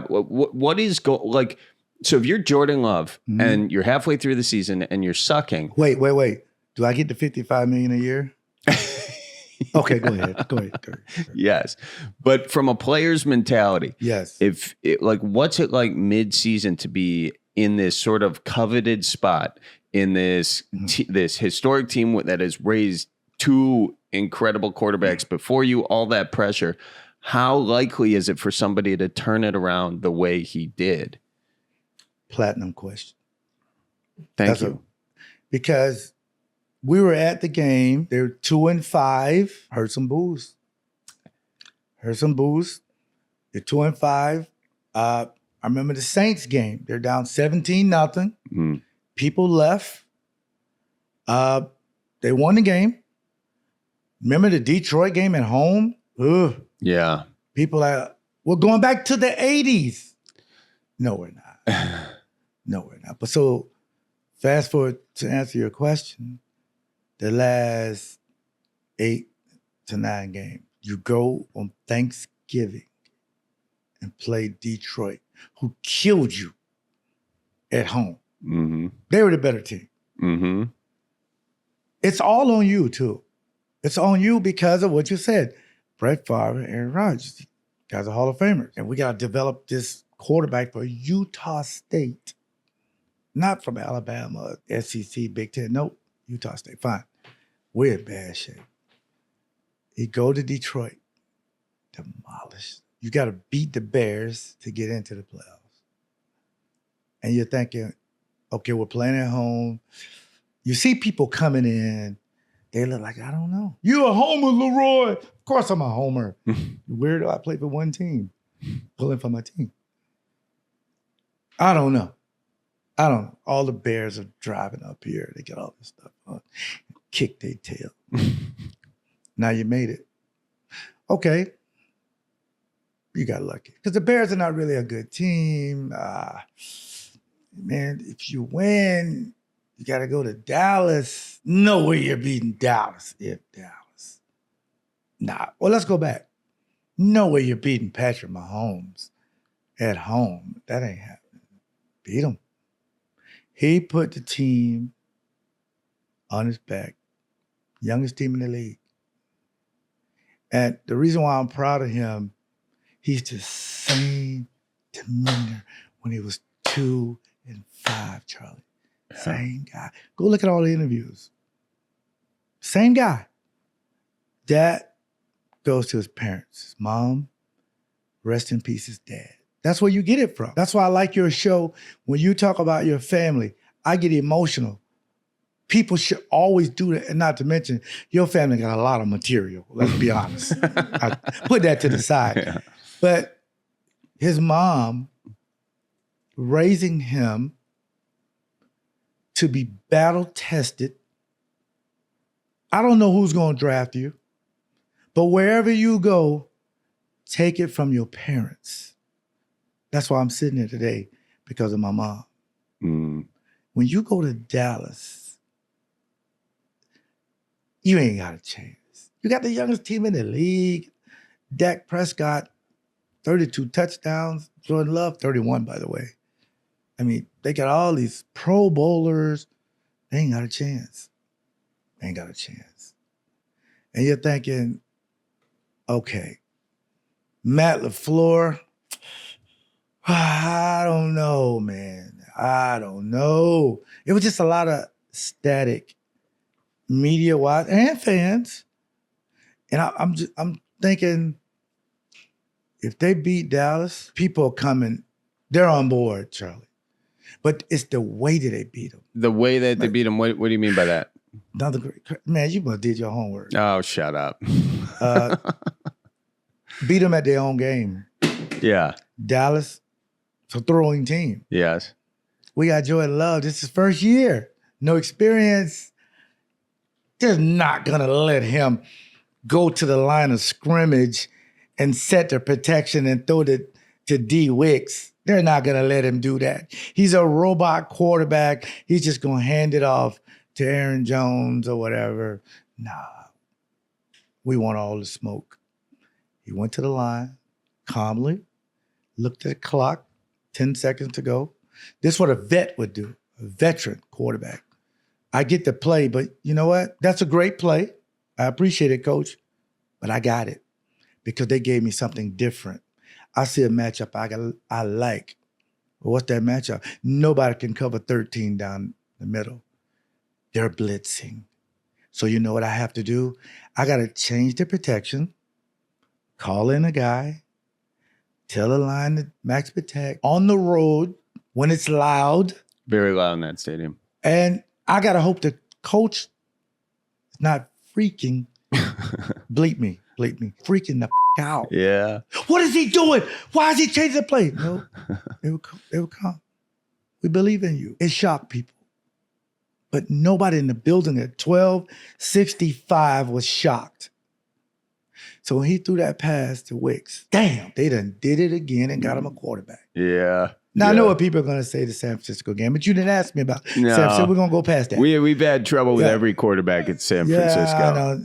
Speaker 1: What is like? So if you're Jordan Love and you're halfway through the season and you're sucking.
Speaker 2: Wait. Do I get the $55 million a year? Okay, go ahead.
Speaker 1: Yes, but from a player's mentality,
Speaker 2: if
Speaker 1: what's it like mid-season to be in this sort of coveted spot in this this historic team that has raised two incredible quarterbacks before you, all that pressure? How likely is it for somebody to turn it around the way he did?
Speaker 2: Platinum question.
Speaker 1: Thank you.
Speaker 2: Because we were at the game. They were 2-5. Heard some boos. They're 2-5. I remember the Saints game. They're down 17-0. People left. They won the game. Remember the Detroit game at home? Ugh.
Speaker 1: Yeah.
Speaker 2: People we're going back to the 80s. No, we're not. But so fast forward to answer your question. The last 8 to 9 games, you go on Thanksgiving and play Detroit, who killed you at home. They were the better team. It's all on you, too. It's on you because of what you said. Brett Favre and Aaron Rodgers, guys are Hall of Famers. And we got to develop this quarterback for Utah State. Not from Alabama, SEC, Big Ten. Nope. Utah State, fine. We're in bad shape. You go to Detroit, demolished. You got to beat the Bears to get into the playoffs. And you're thinking, okay, we're playing at home. You see people coming in, they look like, I don't know. You a homer, LeRoy. Of course I'm a homer. Weirdo, I play for one team. Pulling for my team. I don't know. All the Bears are driving up here. They got all this stuff on. Kick their tail. Now you made it. Okay. You got lucky. Because the Bears are not really a good team. Man, if you win, You got to go to Dallas. No way you're beating Dallas if Dallas. Nah. Well, let's go back. No way you're beating Patrick Mahomes at home. That ain't happening. Beat him. He put the team on his back. Youngest team in the league. And the reason why I'm proud of him, he's the same demeanor when he was 2 and 5, Charlie. Yeah. Same guy. Go look at all the interviews. Same guy. That goes to his parents. His mom, rest in peace, his dad. That's where you get it from. That's why I like your show. When you talk about your family, I get emotional. People should always do that. And not to mention, your family got a lot of material. Let's be honest. I put that to the side. Yeah. But his mom raising him to be battle tested. I don't know who's going to draft you, but wherever you go, take it from your parents. That's why I'm sitting here today, because of my mom. Mm. When you go to Dallas, you ain't got a chance. You got the youngest team in the league. Dak Prescott, 32 touchdowns. Jordan Love, 31, by the way. I mean, they got all these Pro Bowlers. They ain't got a chance. They ain't got a chance. And you're thinking, okay, Matt LaFleur, I don't know, man. I don't know. It was just a lot of static media-wise and fans. And I'm thinking, if they beat Dallas, people are coming. They're on board, Charlie. But it's the way that they beat them.
Speaker 1: The way that they beat them. What do you mean by that?
Speaker 2: Another great, man, you must did your homework.
Speaker 1: Oh, shut up.
Speaker 2: Beat them at their own game.
Speaker 1: Yeah.
Speaker 2: Dallas, it's a throwing team.
Speaker 1: Yes.
Speaker 2: We got Jordan Love. This is his first year. No experience. They're not going to let him go to the line of scrimmage and set the protection and throw it to D. Wicks. They're not going to let him do that. He's a robot quarterback. He's just going to hand it off to Aaron Jones or whatever. Nah. We want all the smoke. He went to the line calmly, looked at the clock, 10 seconds to go. This is what a vet would do, a veteran quarterback. I get the play, but you know what? That's a great play. I appreciate it, Coach, but I got it because they gave me something different. I see a matchup I like. Well, what's that matchup? Nobody can cover 13 down the middle. They're blitzing. So you know what I have to do? I got to change the protection, call in a guy, tell the line to max protect on the road when it's loud.
Speaker 1: Very loud in that stadium.
Speaker 2: And I got to hope the coach is not freaking, bleep me, freaking the out.
Speaker 1: Yeah.
Speaker 2: What is he doing? Why is he changing the play? No, it will come. We believe in you. It shocked people. But nobody in the building at 1265 was shocked. So when he threw that pass to Wicks, damn, they done did it again and got him a quarterback.
Speaker 1: Yeah.
Speaker 2: Now, I know what people are going to say the San Francisco game, but you didn't ask me about San Francisco. We're going to go past that.
Speaker 1: We've had trouble with every quarterback at San Francisco.
Speaker 2: I know.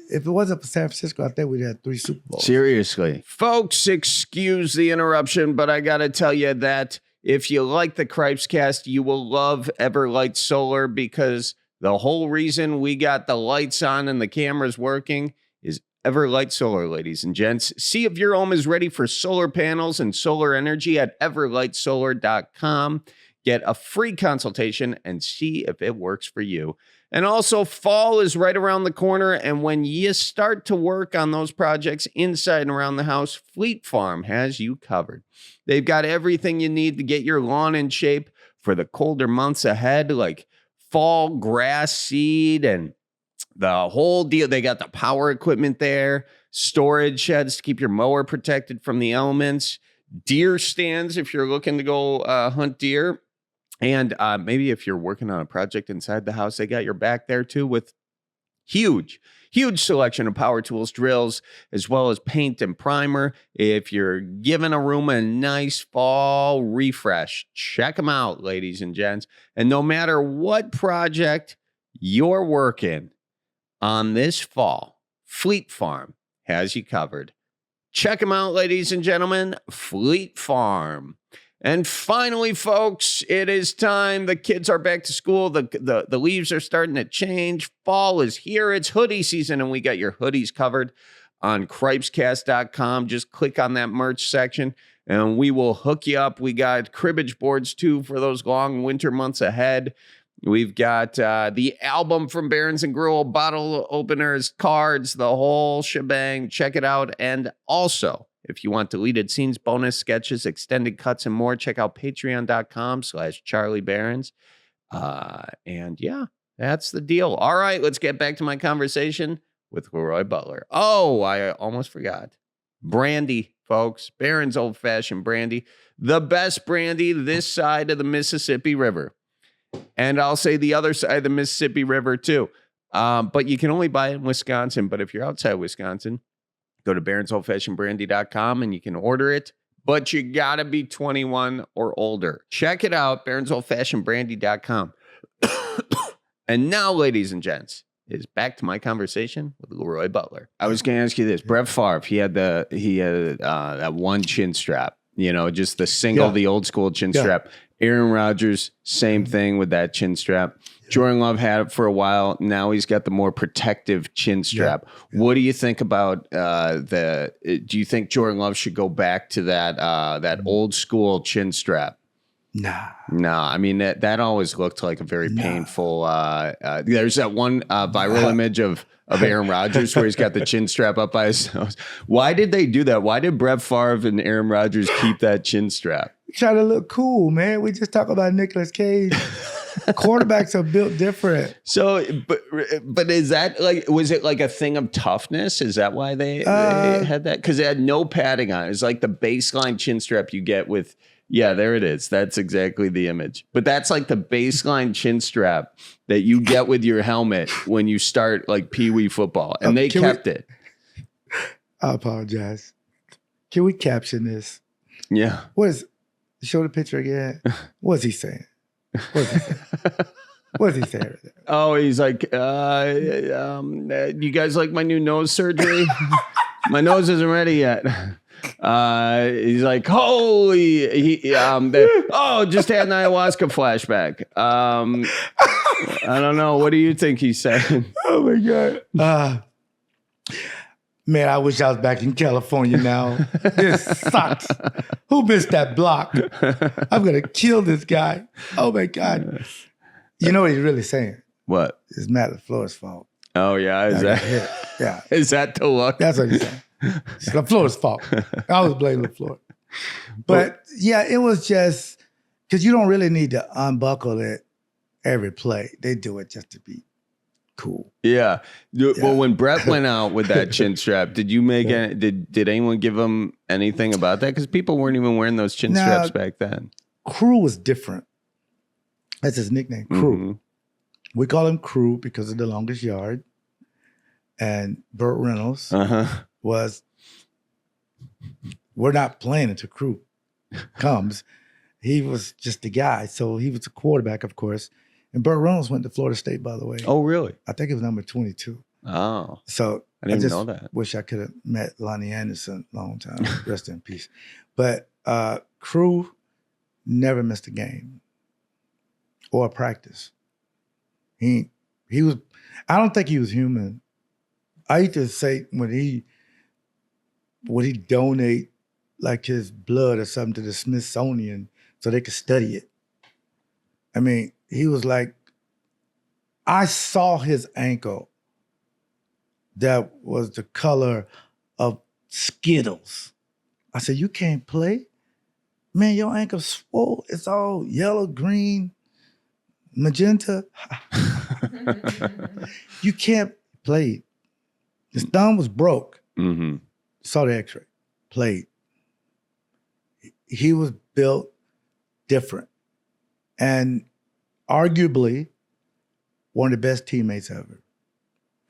Speaker 2: If it wasn't for San Francisco, I think we'd have 3 Super Bowls.
Speaker 1: Seriously. Folks, excuse the interruption, but I got to tell you that if you like the Cripescast, you will love Everlight Solar, because the whole reason we got the lights on and the cameras working is Everlight Solar, ladies and gents. See if your home is ready for solar panels and solar energy at everlightsolar.com. Get a free consultation and see if it works for you. And also, fall is right around the corner, and when you start to work on those projects inside and around the house, Fleet Farm has you covered. They've got everything you need to get your lawn in shape for the colder months ahead, like fall grass seed and the whole deal. They got the power equipment there, storage sheds to keep your mower protected from the elements, deer stands if you're looking to go hunt deer. And maybe if you're working on a project inside the house, they got your back there too with huge Huge selection of power tools, drills, as well as paint and primer. If you're giving a room a nice fall refresh, check them out, ladies and gents. And no matter what project you're working on this fall, Fleet Farm has you covered. Check them out, ladies and gentlemen. Fleet Farm. And finally, folks, it is time. The kids are back to school. The leaves are starting to change. Fall is here. It's hoodie season, and we got your hoodies covered on Cripescast.com. Just click on that merch section, and we will hook you up. We got cribbage boards, too, for those long winter months ahead. We've got the album from Barons and Grill, bottle openers, cards, the whole shebang. Check it out. And also, if you want deleted scenes, bonus sketches, extended cuts, and more, check out patreon.com/Charlie Barons. And yeah, that's the deal. All right, let's get back to my conversation with LeRoy Butler. Oh, I almost forgot. Brandy, folks. Barons Old Fashioned Brandy. The best brandy this side of the Mississippi River. And I'll say the other side of the Mississippi River, too. But you can only buy it in Wisconsin. But if you're outside Wisconsin, go to baronsoldfashionedbrandy.com and you can order it. But you got to be 21 or older. Check it out, baronsoldfashionedbrandy.com. And now, ladies and gents, is back to my conversation with LeRoy Butler. I was going to ask you this. Brett Favre, he had that one chin strap, just the single, the old school chin strap. Aaron Rodgers, same thing with that chin strap. Jordan Love had it for a while. Now he's got the more protective chin strap. What do you think about do you think Jordan Love should go back to that old school chin strap?
Speaker 2: Nah.
Speaker 1: I mean, that always looked like a very painful. There's that one viral image of Aaron Rodgers where he's got the chin strap up by his nose. Why did they do that? Why did Brett Favre and Aaron Rodgers keep that chin strap?
Speaker 2: Try to look cool, man. We just talk about Nicolas Cage. Quarterbacks are built different.
Speaker 1: So, but is that was it like a thing of toughness? Is that why they had that? Because it had no padding on it. It's like the baseline chin strap you get with, there it is. That's exactly the image. But that's like the baseline chin strap that you get with your helmet when you start like Pee Wee football. And they kept it.
Speaker 2: I apologize. Can we caption this?
Speaker 1: Yeah.
Speaker 2: Show the picture again. What's he saying? What's he saying?
Speaker 1: Oh, he's like, you guys like my new nose surgery? My nose isn't ready yet. He's like, holy, just had an ayahuasca flashback. I don't know. What do you think he's saying?
Speaker 2: Oh my God. Man, I wish I was back in California now. This sucks. Who missed that block? I'm going to kill this guy. Oh, my God. You know what he's really saying?
Speaker 1: What?
Speaker 2: It's Matt LaFleur's fault.
Speaker 1: Oh, yeah. Is that the look?
Speaker 2: That's what he's saying. It's LaFleur's fault. I was blaming LaFleur. But, it was just because you don't really need to unbuckle it every play. They do it just to be cool.
Speaker 1: Yeah. Well, when Brett went out with that chin strap, did you make did anyone give him anything about that? Because people weren't even wearing those chin straps back then.
Speaker 2: Crew was different. That's his nickname, Crew. Mm-hmm. We call him Crew because of the longest yard. And Burt Reynolds was, we're not playing until Crew comes. He was just a guy. So he was a quarterback, of course. And Burt Reynolds went to Florida State, by the way.
Speaker 1: Oh, really?
Speaker 2: I think it was number 22.
Speaker 1: Oh.
Speaker 2: So
Speaker 1: I didn't know that.
Speaker 2: Wish I could have met Lonnie Anderson a long time. Rest in peace. But Crew never missed a game or a practice. He was, I don't think he was human. I used to say would he donate like his blood or something to the Smithsonian so they could study it. I mean, he was like, I saw his ankle that was the color of Skittles. I said, you can't play? Man, your ankle's swole. It's all yellow, green, magenta. You can't play. His thumb was broke. Mm-hmm. Saw the x-ray. Played. He was built different. And arguably one of the best teammates ever.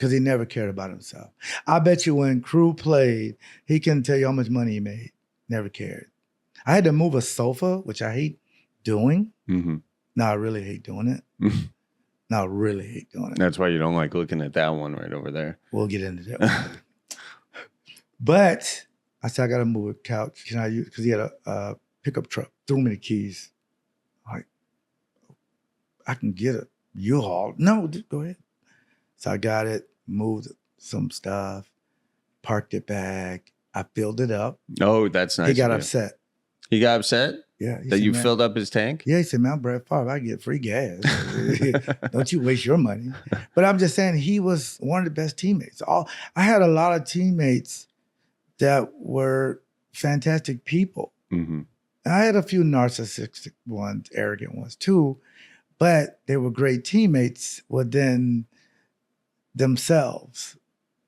Speaker 2: because he never cared about himself. I bet you when Crew played, he couldn't tell you how much money he made. Never cared. I had to move a sofa, which I hate doing.
Speaker 1: Mm-hmm.
Speaker 2: No, I really hate doing it. No, I really hate doing it.
Speaker 1: That's why you don't like looking at that one right over there.
Speaker 2: We'll get into that one. But I said, I got to move a couch. Can I use, because he had a pickup truck. Threw me the keys. Like, I can get a U-Haul. No, just go ahead. So I got it, moved some stuff, parked it back. I filled it up.
Speaker 1: Oh, that's nice.
Speaker 2: He got upset.
Speaker 1: He got upset?
Speaker 2: Yeah.
Speaker 1: That you filled up his tank?
Speaker 2: Yeah, he said, man, I'm Brett Favre. I get free gas. Don't you waste your money. But I'm just saying he was one of the best teammates. I had a lot of teammates that were fantastic people.
Speaker 1: Mm-hmm.
Speaker 2: And I had a few narcissistic ones, arrogant ones too, but they were great teammates within themselves.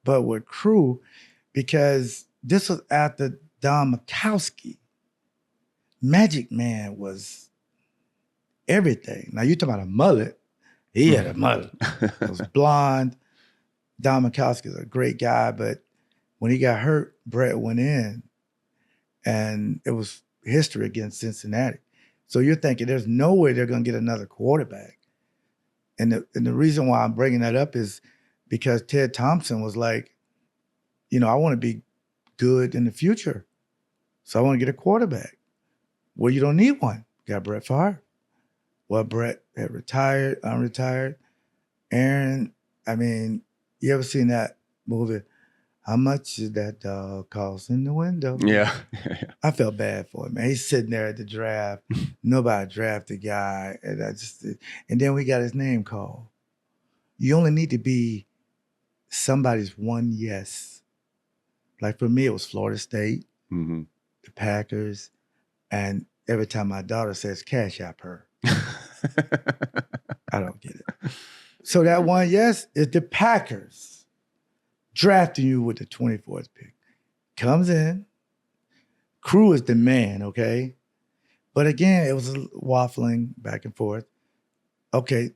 Speaker 2: But with Crew, because this was after Don Mikowski, Magic Man was everything. Now you talking about a mullet. He had a mullet. It was blonde. Don Mikowski is a great guy, but when he got hurt, Brett went in and it was history against Cincinnati. So you're thinking there's no way they're going to get another quarterback. And the reason why I'm bringing that up is because Ted Thompson was like, I want to be good in the future. So I want to get a quarterback. Well, you don't need one. Got Brett Favre. Well, Brett had retired, unretired. Aaron, you ever seen that movie? How much did that dog cost in the window?
Speaker 1: Yeah.
Speaker 2: I felt bad for him, man. He's sitting there at the draft. Nobody drafted the guy. And then we got his name called. You only need to be somebody's one yes. Like for me, it was Florida State,
Speaker 1: Mm-hmm.
Speaker 2: the Packers, and every time my daughter says Cash App her, I don't get it. So that one yes is the Packers drafting you with the 24th pick. Comes in, Crew is the man, okay? But again, it was waffling back and forth. Okay,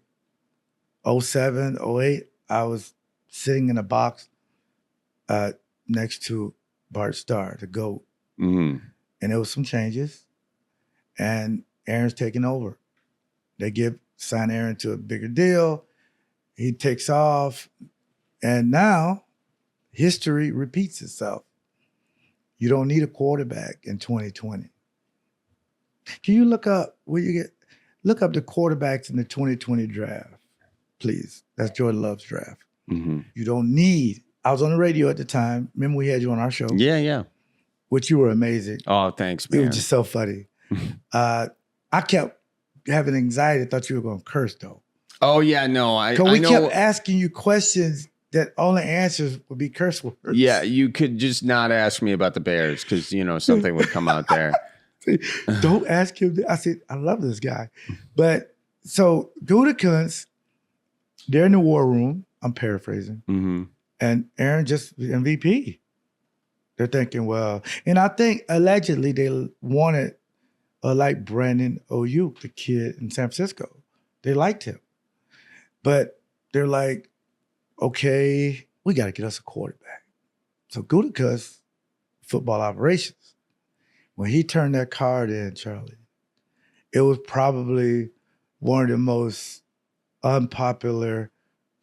Speaker 2: 07, 08, I was sitting in a box next to Bart Starr, the GOAT.
Speaker 1: Mm-hmm.
Speaker 2: And there was some changes. And Aaron's taking over. They sign Aaron to a bigger deal. He takes off. And now history repeats itself. You don't need a quarterback in 2020. Can you look up the quarterbacks in the 2020 draft, please? That's Jordan Love's draft.
Speaker 1: Mm-hmm.
Speaker 2: You don't need. I was on the radio at the time. Remember we had you on our show?
Speaker 1: Yeah.
Speaker 2: Which you were amazing.
Speaker 1: Oh, thanks,
Speaker 2: It
Speaker 1: man.
Speaker 2: was just so funny. I kept having anxiety. I thought you were going to curse though.
Speaker 1: Oh yeah, no. I
Speaker 2: Because we
Speaker 1: know.
Speaker 2: kept asking you questions that only answers would be curse words.
Speaker 1: Yeah, you could just not ask me about the Bears because something would come out there.
Speaker 2: Don't ask him. I said, I love this guy. But so Gutekunst, they're in the war room. I'm paraphrasing.
Speaker 1: Mm-hmm.
Speaker 2: And Aaron just MVP. They're thinking, well, and I think allegedly they wanted like Brandon Ayuk, the kid in San Francisco. They liked him. But they're like, okay, we got to get us a quarterback. So Gutekunst, football operations, when he turned that card in, Charlie, it was probably one of the most unpopular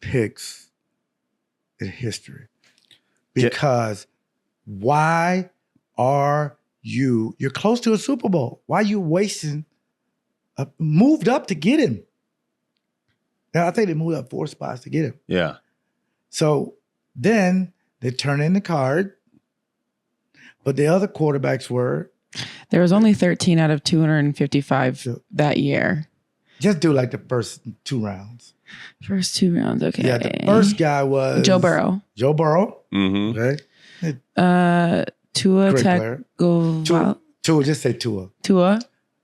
Speaker 2: picks in history. Because why are you're close to a Super Bowl. Why are you wasting, moved up to get him? Now, I think they moved up 4 spots to get him.
Speaker 1: Yeah.
Speaker 2: So then they turn in the card, but the other quarterbacks were?
Speaker 3: There was only 13 out of 255 that year.
Speaker 2: Just do like the first 2 rounds.
Speaker 3: First 2 rounds, okay.
Speaker 2: Yeah, the first guy was?
Speaker 3: Joe Burrow.
Speaker 2: Joe Burrow?
Speaker 1: Mm-hmm.
Speaker 2: Okay.
Speaker 3: Tua
Speaker 2: Great player. Tua, just say Tua.
Speaker 3: Tua.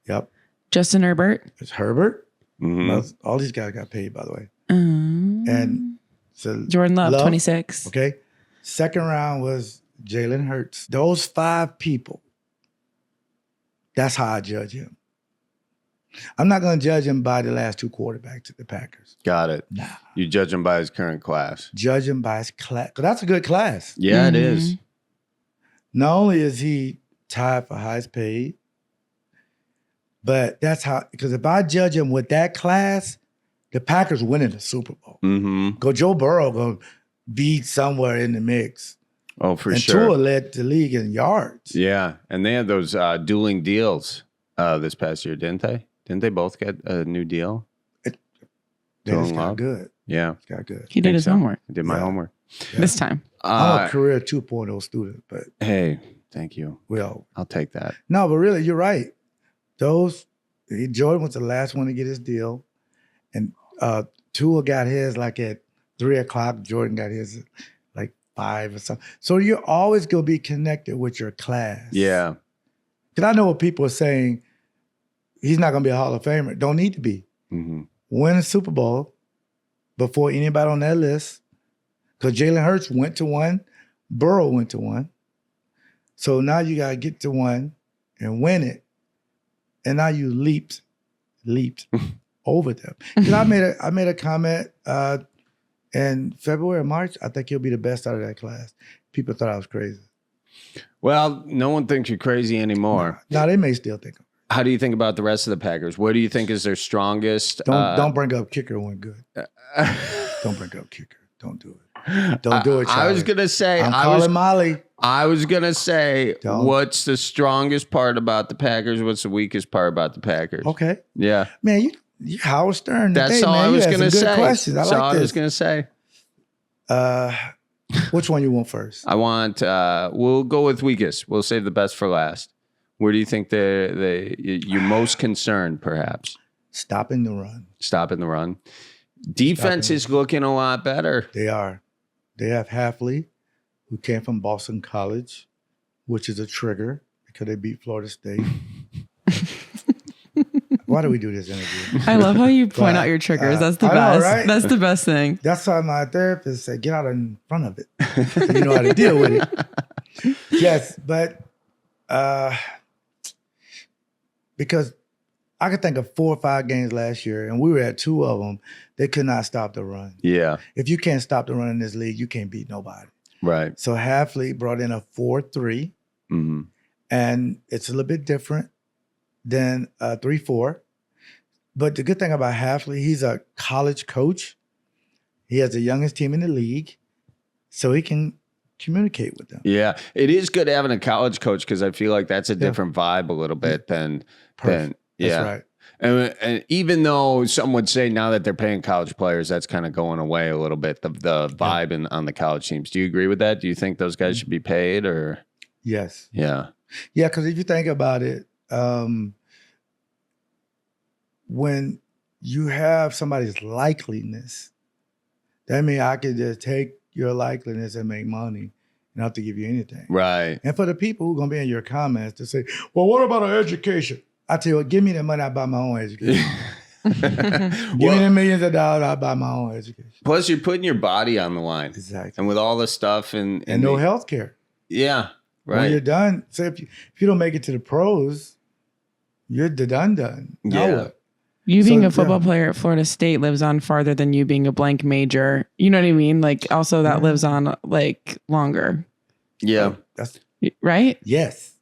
Speaker 2: Yep.
Speaker 3: Justin Herbert.
Speaker 2: It's Herbert.
Speaker 1: Mm-hmm.
Speaker 2: All these guys got paid, by the way. And so
Speaker 3: Jordan Love, 26.
Speaker 2: Okay. Second round was Jalen Hurts. Those 5 people, that's how I judge him. I'm not going to judge him by the last 2 quarterbacks at the Packers.
Speaker 1: Got it.
Speaker 2: Nah.
Speaker 1: You judge him by his current class.
Speaker 2: Judge him by his class. Because that's a good class.
Speaker 1: Yeah, it is.
Speaker 2: Not only is he tied for highest paid, but that's how, because if I judge him with that class, the Packers winning the Super Bowl.
Speaker 1: Mm-hmm.
Speaker 2: Go Joe Burrow going to be somewhere in the mix.
Speaker 1: Oh, for
Speaker 2: and
Speaker 1: sure.
Speaker 2: Tua led the league in yards.
Speaker 1: Yeah, and they had those dueling deals this past year, didn't they? Didn't they both get a new deal?
Speaker 2: Dennis got good.
Speaker 1: Yeah.
Speaker 2: It's got good.
Speaker 3: He did his homework.
Speaker 1: I did my homework.
Speaker 2: Yeah.
Speaker 3: This time.
Speaker 2: I'm a career 2.0 student, but
Speaker 1: Hey, thank you.
Speaker 2: well,
Speaker 1: I'll take that.
Speaker 2: no, but really, you're right. Jordan was the last one to get his deal, and Tua got his like at 3:00. Jordan got his at like 5 or something. So you're always gonna be connected with your class.
Speaker 1: Yeah.
Speaker 2: Because I know what people are saying. He's not gonna be a Hall of Famer. Don't need to be.
Speaker 1: Mm-hmm.
Speaker 2: Win a Super Bowl before anybody on that list. Because Jalen Hurts went to one, Burrow went to one. So now you gotta get to one and win it. And now you leaped over them. Because I made a comment in February or March. I think he'll be the best out of that class. People thought I was crazy.
Speaker 1: Well, no one thinks you're crazy anymore.
Speaker 2: No, they may still think.
Speaker 1: How do you think about the rest of the Packers? Where do you think is their strongest?
Speaker 2: Don't bring up kicker when good. Don't bring up kicker. Don't do it. Don't do it, Charlie.
Speaker 1: I was gonna say
Speaker 2: I'm calling Molly.
Speaker 1: I was gonna say
Speaker 2: Don't.
Speaker 1: What's the strongest part about the Packers? What's the weakest part about the Packers?
Speaker 2: Okay.
Speaker 1: Yeah.
Speaker 2: Man, you Howard Stern.
Speaker 1: That's
Speaker 2: today,
Speaker 1: all
Speaker 2: man.
Speaker 1: I was gonna say.
Speaker 2: Questions.
Speaker 1: That's all I was gonna say.
Speaker 2: Which one you want first?
Speaker 1: I want we'll go with weakest. We'll save the best for last. Where do you think you're most concerned, perhaps?
Speaker 2: Stopping the run.
Speaker 1: Stopping the run. Defense is looking a lot better.
Speaker 2: They are. They have Halfley, who came from Boston College, which is a trigger because they beat Florida State. Why do we do this interview?
Speaker 3: I love how you point out your triggers. That's the best. Right? That's the best thing.
Speaker 2: That's why my therapist said, get out in front of it. So you know how to deal with it. Yes, but because I could think of 4 or 5 games last year, and we were at 2 of them. They could not stop the run.
Speaker 1: Yeah.
Speaker 2: If you can't stop the run in this league, you can't beat nobody.
Speaker 1: Right.
Speaker 2: So Halfley brought in a 4-3, and it's a little bit different than 3-4. But the good thing about Halfley, he's a college coach. He has the youngest team in the league, so he can communicate with them.
Speaker 1: Yeah, it is good having a college coach because I feel like that's a different vibe a little bit than
Speaker 2: That's right.
Speaker 1: And even though some would say now that they're paying college players, that's kind of going away a little bit, the vibe on the college teams. Do you agree with that? Do you think those guys should be paid or?
Speaker 2: Yes.
Speaker 1: Yeah.
Speaker 2: Yeah, because if you think about it, when you have somebody's likeliness, that means I could just take your likeliness and make money and not have to give you anything.
Speaker 1: Right.
Speaker 2: And for the people who are going to be in your comments to say, well, what about our education? I tell you what, give me the money, I buy my own education. Give me the millions of dollars, I buy my own education.
Speaker 1: Plus, you're putting your body on the line.
Speaker 2: Exactly.
Speaker 1: And with all the stuff and
Speaker 2: no health care.
Speaker 1: Yeah. Right.
Speaker 2: When you're done, say if you don't make it to the pros, you're done. Now
Speaker 1: Yeah.
Speaker 2: what?
Speaker 3: You being a football player at Florida State lives on farther than you being a blank major. You know what I mean? Like also that lives on like longer.
Speaker 1: Yeah.
Speaker 2: That's
Speaker 3: right?
Speaker 2: Yes.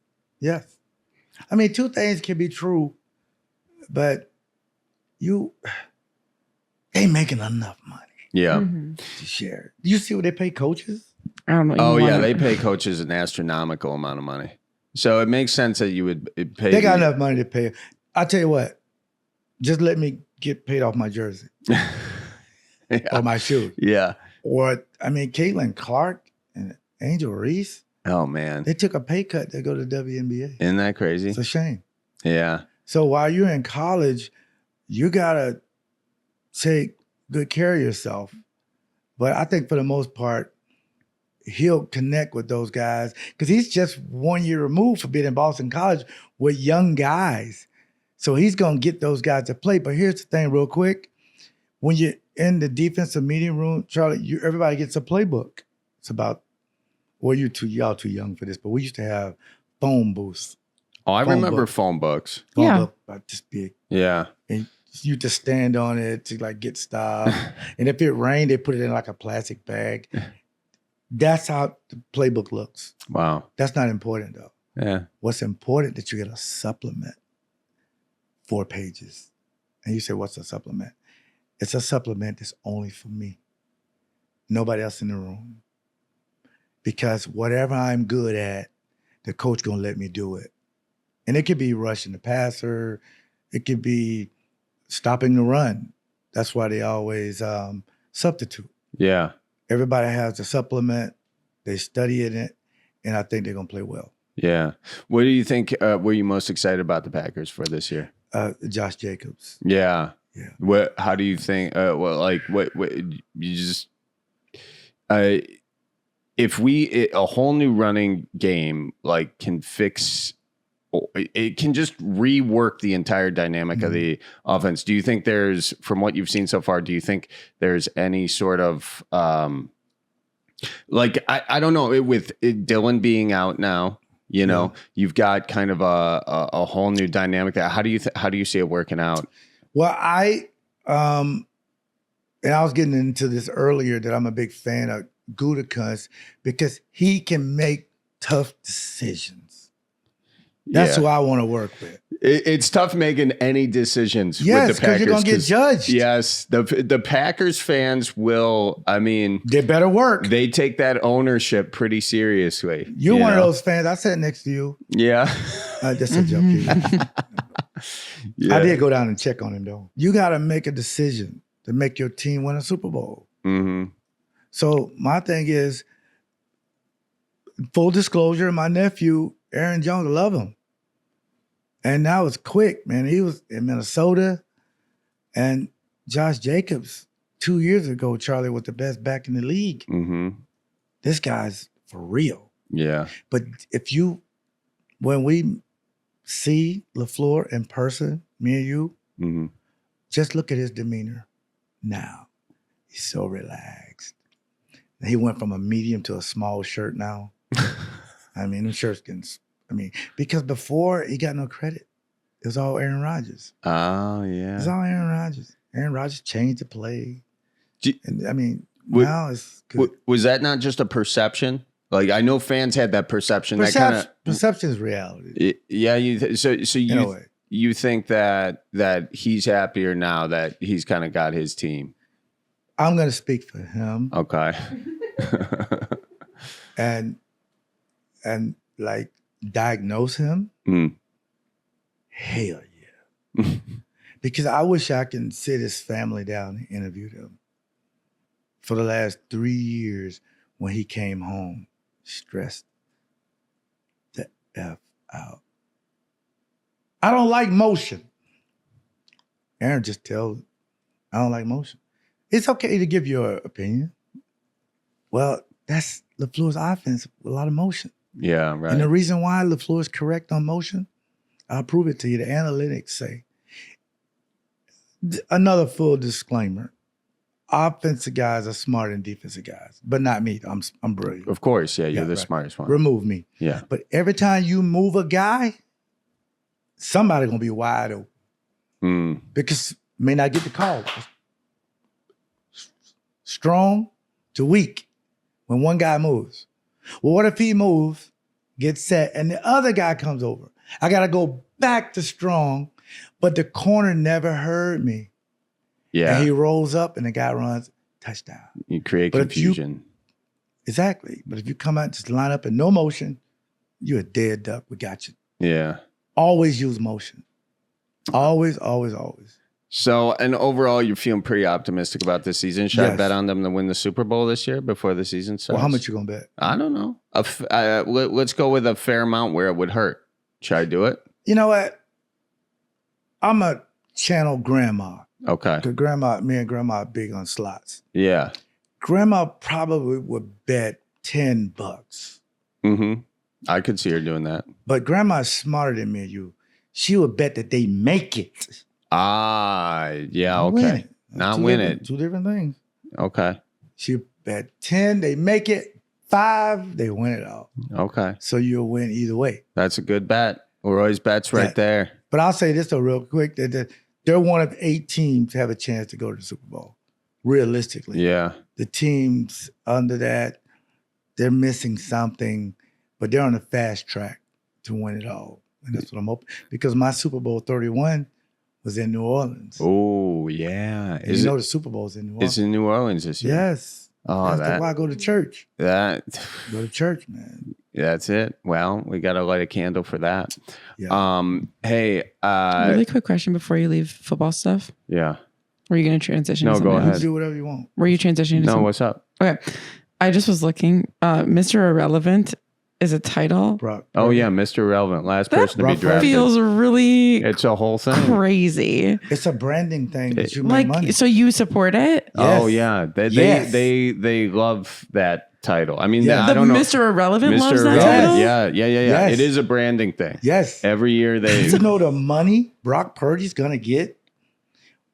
Speaker 2: I mean, 2 things can be true, but you ain't making enough money.
Speaker 1: Yeah.
Speaker 2: To share. Do you see what they pay coaches?
Speaker 3: I don't know.
Speaker 1: Oh yeah, they pay coaches an astronomical amount of money. So it makes sense that you would pay.
Speaker 2: They got enough money to pay. I tell you what, just let me get paid off my jersey or my shoe.
Speaker 1: Yeah.
Speaker 2: Or I mean, Caitlin Clark and Angel Reese.
Speaker 1: Oh man,
Speaker 2: they took a pay cut to go to WNBA.
Speaker 1: Isn't that crazy?
Speaker 2: It's a shame.
Speaker 1: Yeah.
Speaker 2: So while you're in college, you gotta take good care of yourself. But I think for the most part, he'll connect with those guys because he's just 1 year removed from being in Boston College with young guys. So he's gonna get those guys to play. But here's the thing, real quick: when you're in the defensive meeting room, Charlie, everybody gets a playbook. It's about. Well, y'all too young for this, but we used to have phone booths.
Speaker 1: Oh, I
Speaker 2: Phone
Speaker 1: remember
Speaker 2: book.
Speaker 1: phone books.
Speaker 2: Phone
Speaker 3: Yeah.
Speaker 2: book about this big.
Speaker 1: Yeah.
Speaker 2: And you just stand on it to like get stuff. And if it rained, they put it in like a plastic bag. That's how the playbook looks.
Speaker 1: Wow.
Speaker 2: That's not important though.
Speaker 1: Yeah.
Speaker 2: What's important that you get a supplement, 4 pages. And you say, what's a supplement? It's a supplement that's only for me. Nobody else in the room. Because whatever I'm good at, the coach gonna let me do it. And it could be rushing the passer. It could be stopping the run. That's why they always substitute.
Speaker 1: Yeah.
Speaker 2: Everybody has a supplement. They study it, and I think they're gonna play well.
Speaker 1: Yeah. What do you think? Were you most excited about the Packers for this year?
Speaker 2: Josh Jacobs.
Speaker 1: Yeah.
Speaker 2: Yeah.
Speaker 1: What? How do you think? Well, like, what? You just, if a whole new running game like can fix, it can just rework the entire dynamic of the offense. Do you think there's, from what you've seen so far, do you think there's any sort of, like, I don't know, with Dylan being out now, you know, you've got kind of a whole new dynamic there. How do you see it working out?
Speaker 2: Well, and I was getting into this earlier that I'm a big fan of Gutekunst because he can make tough decisions. That's who I want to work with.
Speaker 1: It's tough making any decisions with the Packers.
Speaker 2: Because you're going to get judged.
Speaker 1: Yes, the Packers fans will, I mean...
Speaker 2: They better work.
Speaker 1: They take that ownership pretty seriously.
Speaker 2: You're one of those fans. I sat next to you.
Speaker 1: Yeah.
Speaker 2: That's a joke. I did go down and check on him, though. You got to make a decision to make your team win a Super Bowl.
Speaker 1: Mm-hmm.
Speaker 2: So my thing is, full disclosure, my nephew, Aaron Jones, I love him. And that was quick, man. He was in Minnesota. And Josh Jacobs, 2 years ago, Charlie was the best back in the league.
Speaker 1: Mm-hmm.
Speaker 2: This guy's for real.
Speaker 1: Yeah.
Speaker 2: But when we see LaFleur in person, me and you, just look at his demeanor now. He's so relaxed. He went from a medium to a small shirt now. I mean, them shirts because before he got no credit. It was all Aaron Rodgers.
Speaker 1: Oh, yeah.
Speaker 2: It was all Aaron Rodgers. Aaron Rodgers changed the play. Now it's good.
Speaker 1: Was that not just a perception? Like, I know fans had that perception.
Speaker 2: Perception is reality.
Speaker 1: Yeah. You think that he's happier now that he's kind of got his team?
Speaker 2: I'm going to speak for him.
Speaker 1: Okay.
Speaker 2: and like diagnose him. Hell yeah. Because I wish I can sit his family down and interview them. For the last 3 years when he came home, stressed the F out. I don't like motion. Aaron just tells, I don't like motion. It's okay to give your opinion. Well, that's LaFleur's offense with a lot of motion.
Speaker 1: Yeah, right.
Speaker 2: And the reason why LaFleur is correct on motion, I'll prove it to you. The analytics say. Another full disclaimer. Offensive guys are smarter than defensive guys, but not me. I'm brilliant.
Speaker 1: Of course, yeah, you're the smartest one.
Speaker 2: Remove me.
Speaker 1: Yeah.
Speaker 2: But every time you move a guy, somebody gonna be wide open. Because may not get the call. Strong to weak when one guy moves. Well, what if he moves, gets set, and the other guy comes over? I got to go back to strong, but the corner never heard me.
Speaker 1: Yeah.
Speaker 2: And he rolls up and the guy runs, touchdown.
Speaker 1: You create confusion.
Speaker 2: Exactly. But if you come out and just line up in no motion, you're a dead duck. We got you.
Speaker 1: Yeah.
Speaker 2: Always use motion. Always, always, always.
Speaker 1: So, and overall, you're feeling pretty optimistic about this season. Should I bet on them to win the Super Bowl this year before the season starts?
Speaker 2: Well, how much you going to bet?
Speaker 1: I don't know. Let's go with a fair amount where it would hurt. Should I do it?
Speaker 2: You know what? I'm a channel grandma.
Speaker 1: Okay.
Speaker 2: Because me and grandma are big on slots.
Speaker 1: Yeah.
Speaker 2: Grandma probably would bet $10.
Speaker 1: Mm-hmm. I could see her doing that.
Speaker 2: But grandma's smarter than me and you. She would bet that they make it.
Speaker 1: Ah, yeah, okay. Not win it.
Speaker 2: Two different things.
Speaker 1: Okay.
Speaker 2: She bet 10, they make it. 5, they win it all.
Speaker 1: Okay.
Speaker 2: So you'll win either way.
Speaker 1: That's a good bet. LeRoy's bet's right there.
Speaker 2: But I'll say this though, real quick, that they're one of 8 teams to have a chance to go to the Super Bowl. Realistically,
Speaker 1: Yeah.
Speaker 2: the teams under that, they're missing something, but they're on a fast track to win it all, and that's what I'm hoping. Because my Super Bowl 31 was in New Orleans.
Speaker 1: Oh yeah.
Speaker 2: And you know the Super Bowl's in New Orleans.
Speaker 1: It's in New Orleans this year.
Speaker 2: Yes.
Speaker 1: Oh,
Speaker 2: that's why I go to church.
Speaker 1: That.
Speaker 2: Go to church, man.
Speaker 1: That's it. Well, we got to light a candle for that.
Speaker 2: Yeah.
Speaker 1: Hey.
Speaker 3: Really quick question before you leave football stuff.
Speaker 1: Yeah.
Speaker 3: Were you going to transition?
Speaker 1: No,
Speaker 3: to something
Speaker 1: go ahead.
Speaker 3: else?
Speaker 2: Do whatever you want.
Speaker 3: Were you transitioning? To
Speaker 1: No,
Speaker 3: something?
Speaker 1: what's up?
Speaker 3: Okay. I just was looking. Mr. Irrelevant is a title.
Speaker 2: Brock.
Speaker 1: Oh yeah, Mr. Relevant, last
Speaker 3: That
Speaker 1: person to be drafted.
Speaker 3: feels really
Speaker 1: It's a whole thing.
Speaker 3: crazy.
Speaker 2: It's a branding thing that you make money.
Speaker 3: So you support it?
Speaker 1: Oh
Speaker 2: Yes.
Speaker 1: yeah,
Speaker 2: Yes.
Speaker 1: they love that title. I mean,
Speaker 2: Yeah.
Speaker 1: I don't know.
Speaker 3: Mr. Irrelevant loves that
Speaker 2: Irrelevant.
Speaker 3: title?
Speaker 1: Yeah.
Speaker 2: Yes.
Speaker 1: It is a branding thing.
Speaker 2: Yes.
Speaker 1: Every year they.
Speaker 2: You know the money Brock Purdy's gonna get?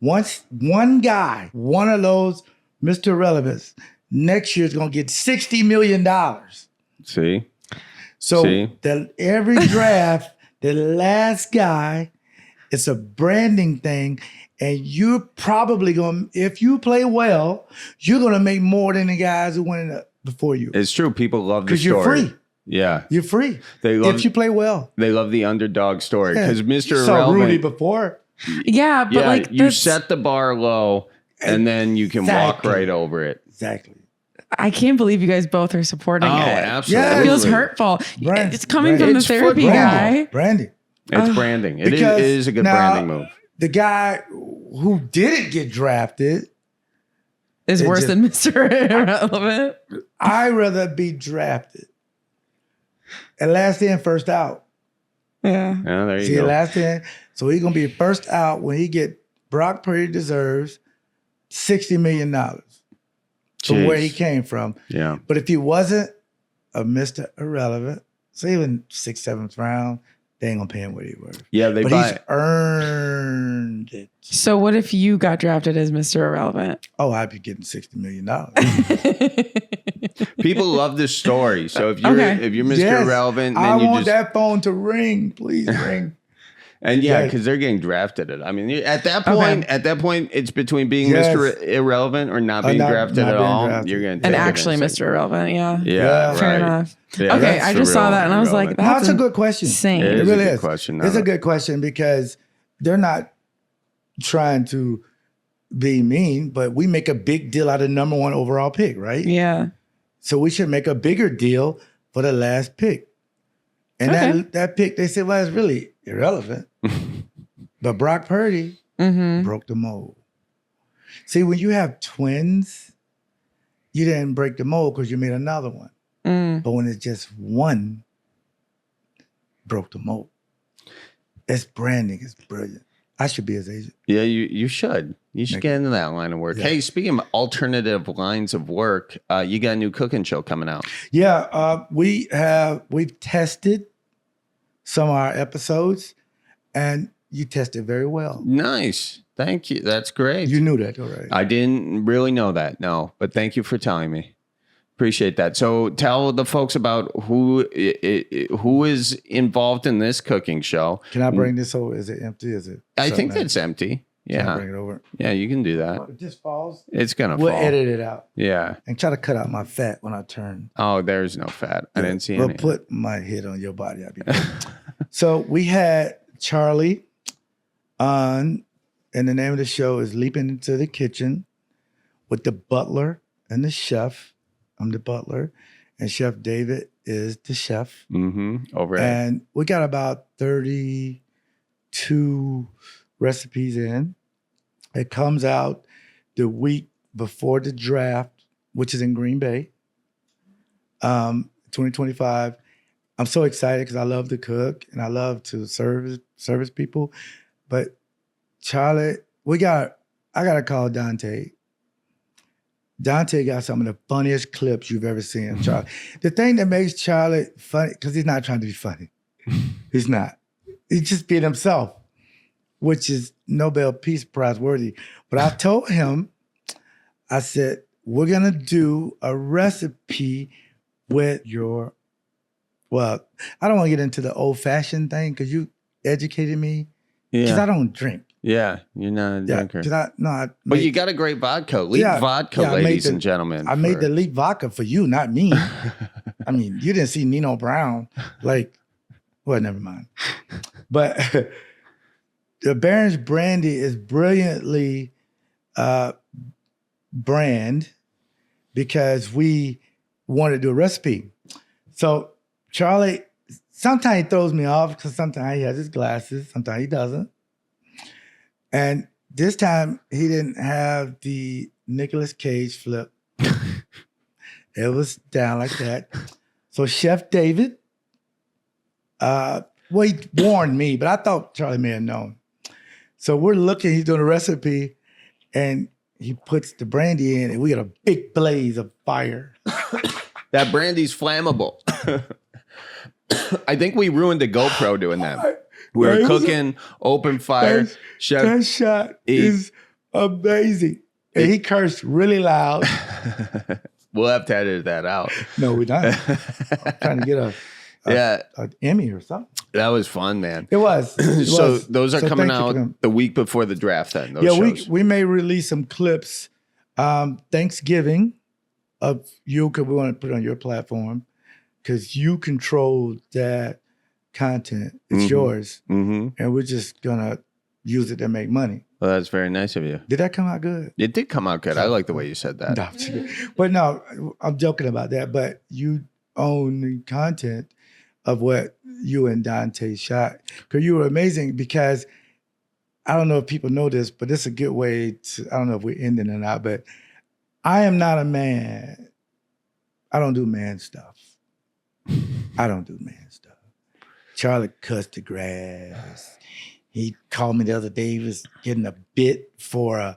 Speaker 2: Once one guy, one of those Mr. Relevance, next year is gonna get $60 million.
Speaker 1: See.
Speaker 2: So
Speaker 1: See?
Speaker 2: Every draft, the last guy, it's a branding thing. And you're probably going to, if you play well, you're going to make more than the guys who went before you.
Speaker 1: It's true. People love the
Speaker 2: Because
Speaker 1: story.
Speaker 2: you're free.
Speaker 1: Yeah.
Speaker 2: You're free.
Speaker 1: They love.
Speaker 2: If you play well.
Speaker 1: They love the underdog story because
Speaker 2: Yeah.
Speaker 1: Mr.
Speaker 2: You saw
Speaker 1: Irrelevant.
Speaker 2: Rudy before.
Speaker 3: Yeah, but like
Speaker 1: you
Speaker 3: that's-
Speaker 1: set the bar low, and then you can walk
Speaker 2: Exactly.
Speaker 1: right over it.
Speaker 2: Exactly.
Speaker 3: I can't believe you guys both are supporting
Speaker 1: Oh,
Speaker 3: it.
Speaker 1: absolutely.
Speaker 2: Yeah.
Speaker 3: It feels hurtful.
Speaker 2: Brand-
Speaker 3: It's coming from
Speaker 2: brand-
Speaker 3: the
Speaker 1: It's
Speaker 3: therapy
Speaker 1: football.
Speaker 3: guy.
Speaker 2: Branding.
Speaker 1: It's branding. It
Speaker 2: Because
Speaker 1: is a good
Speaker 2: now-
Speaker 1: branding move.
Speaker 2: The guy who didn't get drafted,
Speaker 3: Is
Speaker 2: It
Speaker 3: worse
Speaker 2: just-
Speaker 3: than Mr. Irrelevant.
Speaker 2: I'd rather be drafted. And last in, first out.
Speaker 3: Yeah.
Speaker 1: Yeah, there you
Speaker 2: See,
Speaker 1: go.
Speaker 2: last in. So he's going to be first out when he get, Brock Purdy deserves $60 million from where he
Speaker 1: Jeez.
Speaker 2: came from.
Speaker 1: Yeah.
Speaker 2: But if he wasn't a Mr. Irrelevant, so even 6th, 7th round, they ain't going to pay him what he worth.
Speaker 1: Yeah, they
Speaker 2: But
Speaker 1: buy.
Speaker 2: he's earned it.
Speaker 3: So what if you got drafted as Mr. Irrelevant?
Speaker 2: Oh, I'd be getting $60 million.
Speaker 1: People love this story. So if you're
Speaker 3: Okay.
Speaker 1: if you're Mr.
Speaker 2: Yes,
Speaker 1: Irrelevant,
Speaker 2: I
Speaker 1: then you
Speaker 2: want
Speaker 1: just
Speaker 2: that phone to ring. Please ring.
Speaker 1: and yeah,
Speaker 2: Yeah.
Speaker 1: because they're getting drafted. I mean, at that
Speaker 3: Okay.
Speaker 1: point, it's between being
Speaker 2: Yes.
Speaker 1: Mr. Irrelevant or not
Speaker 2: Or
Speaker 1: being
Speaker 2: not-
Speaker 1: drafted
Speaker 2: not
Speaker 1: at
Speaker 2: being
Speaker 1: all.
Speaker 2: drafted.
Speaker 1: You're gonna
Speaker 3: And
Speaker 1: take it
Speaker 3: actually
Speaker 1: in
Speaker 3: Mr. Irrelevant, yeah.
Speaker 1: Yeah,
Speaker 2: Yeah.
Speaker 3: Fair
Speaker 1: right.
Speaker 3: enough.
Speaker 1: Yeah,
Speaker 3: Okay,
Speaker 1: that's
Speaker 3: I
Speaker 1: the
Speaker 3: just saw
Speaker 1: real
Speaker 3: that and I was like,
Speaker 1: irrelevant.
Speaker 3: that's
Speaker 2: That's a good question.
Speaker 3: insane.
Speaker 1: It
Speaker 2: It
Speaker 1: is
Speaker 2: really
Speaker 1: a good
Speaker 2: is.
Speaker 1: question.
Speaker 2: It's a good question because they're not trying to be mean, but we make a big deal out of number 1 overall pick, right?
Speaker 3: Yeah.
Speaker 2: So we should make a bigger deal for the last pick. And
Speaker 3: Okay.
Speaker 2: that pick, they said, well, it's really irrelevant. But Brock Purdy
Speaker 3: Mm-hmm.
Speaker 2: broke the mold. See, when you have twins, you didn't break the mold because you made another one.
Speaker 3: Mm.
Speaker 2: But when it's just one, broke the mold. It's branding. It's brilliant. I should be his agent.
Speaker 1: Yeah, you should. You should
Speaker 2: Make-
Speaker 1: get into that line of work.
Speaker 2: Yeah.
Speaker 1: Hey, speaking of alternative lines of work, you got a new cooking show coming out.
Speaker 2: Yeah, we've tested some of our episodes, and you tested very well.
Speaker 1: Nice. Thank you. That's great.
Speaker 2: You knew that, all right?
Speaker 1: I didn't really know that, no, but thank you for telling me. Appreciate that. So tell the folks about who is involved in this cooking show.
Speaker 2: Can I bring this over? Is it empty? Is it?
Speaker 1: I think
Speaker 2: something
Speaker 1: that's empty.
Speaker 2: Can I
Speaker 1: Yeah.
Speaker 2: bring it over?
Speaker 1: Yeah, you can do that.
Speaker 2: It just falls.
Speaker 1: It's going to
Speaker 2: We'll
Speaker 1: fall.
Speaker 2: edit it out
Speaker 1: Yeah.
Speaker 2: and try to cut out my fat when I turn.
Speaker 1: Oh, there's no fat. I didn't see
Speaker 2: We'll
Speaker 1: any.
Speaker 2: put my head on your body. I'll be good. So we had Charlie on, and the name of the show is Leaping into the Kitchen with the butler and the chef. I'm the butler, and Chef David is the chef.
Speaker 1: Mm-hmm. Over at
Speaker 2: And we got about 32 recipes in. It comes out the week before the draft, which is in Green Bay, 2025. I'm so excited because I love to cook and I love to service people. But Charlie, I gotta call Dante. Dante got some of the funniest clips you've ever seen of Charlie. The thing that makes Charlie funny, because he's not trying to be funny. He's not. He's just being himself, which is Nobel Peace Prize worthy. But I told him, I said, we're gonna do a recipe with your well, I don't want to get into the old fashioned thing because you educated me. Because I don't drink.
Speaker 1: Yeah, you're not a drinker.
Speaker 2: But
Speaker 1: you got a great vodka. Leap vodka, ladies and gentlemen.
Speaker 2: I made the Leap vodka for you, not me. I mean, you didn't see Nino Brown. Well, never mind. But the Barron's Brandy is brilliantly brand because we wanted to do a recipe. So Charlie, sometimes he throws me off because sometimes he has his glasses, sometimes he doesn't. And this time he didn't have the Nicolas Cage flip. It was down like that. So Chef David, he warned me, but I thought Charlie may have known. So we're looking, he's doing a recipe, and he puts the brandy in, and we got a big blaze of fire.
Speaker 1: That brandy's flammable. I think we ruined the GoPro doing that. We were cooking, open fire.
Speaker 2: That shot is amazing. And he cursed really loud.
Speaker 1: We'll have to edit that out.
Speaker 2: No, we're not. I'm trying to get an Emmy or something.
Speaker 1: That was fun, man.
Speaker 2: It was.
Speaker 1: Those are coming out the week before the draft then.
Speaker 2: We may release some clips Thanksgiving of you, because we want to put it on your platform because you control that content. It's yours. Mm-hmm. And we're just going to use it to make money.
Speaker 1: Well, that's very nice of you.
Speaker 2: Did that come out good?
Speaker 1: It did come out good. I like the way you said that.
Speaker 2: No, but no, I'm joking about that. But you own the content of what you and Dante shot. Because you were amazing because I don't know if people know this, but this is a good way to, I don't know if we're ending or not, but I am not a man. I don't do man stuff. I don't do man stuff. Charlie cuts the grass. He called me the other day. He was getting a bit for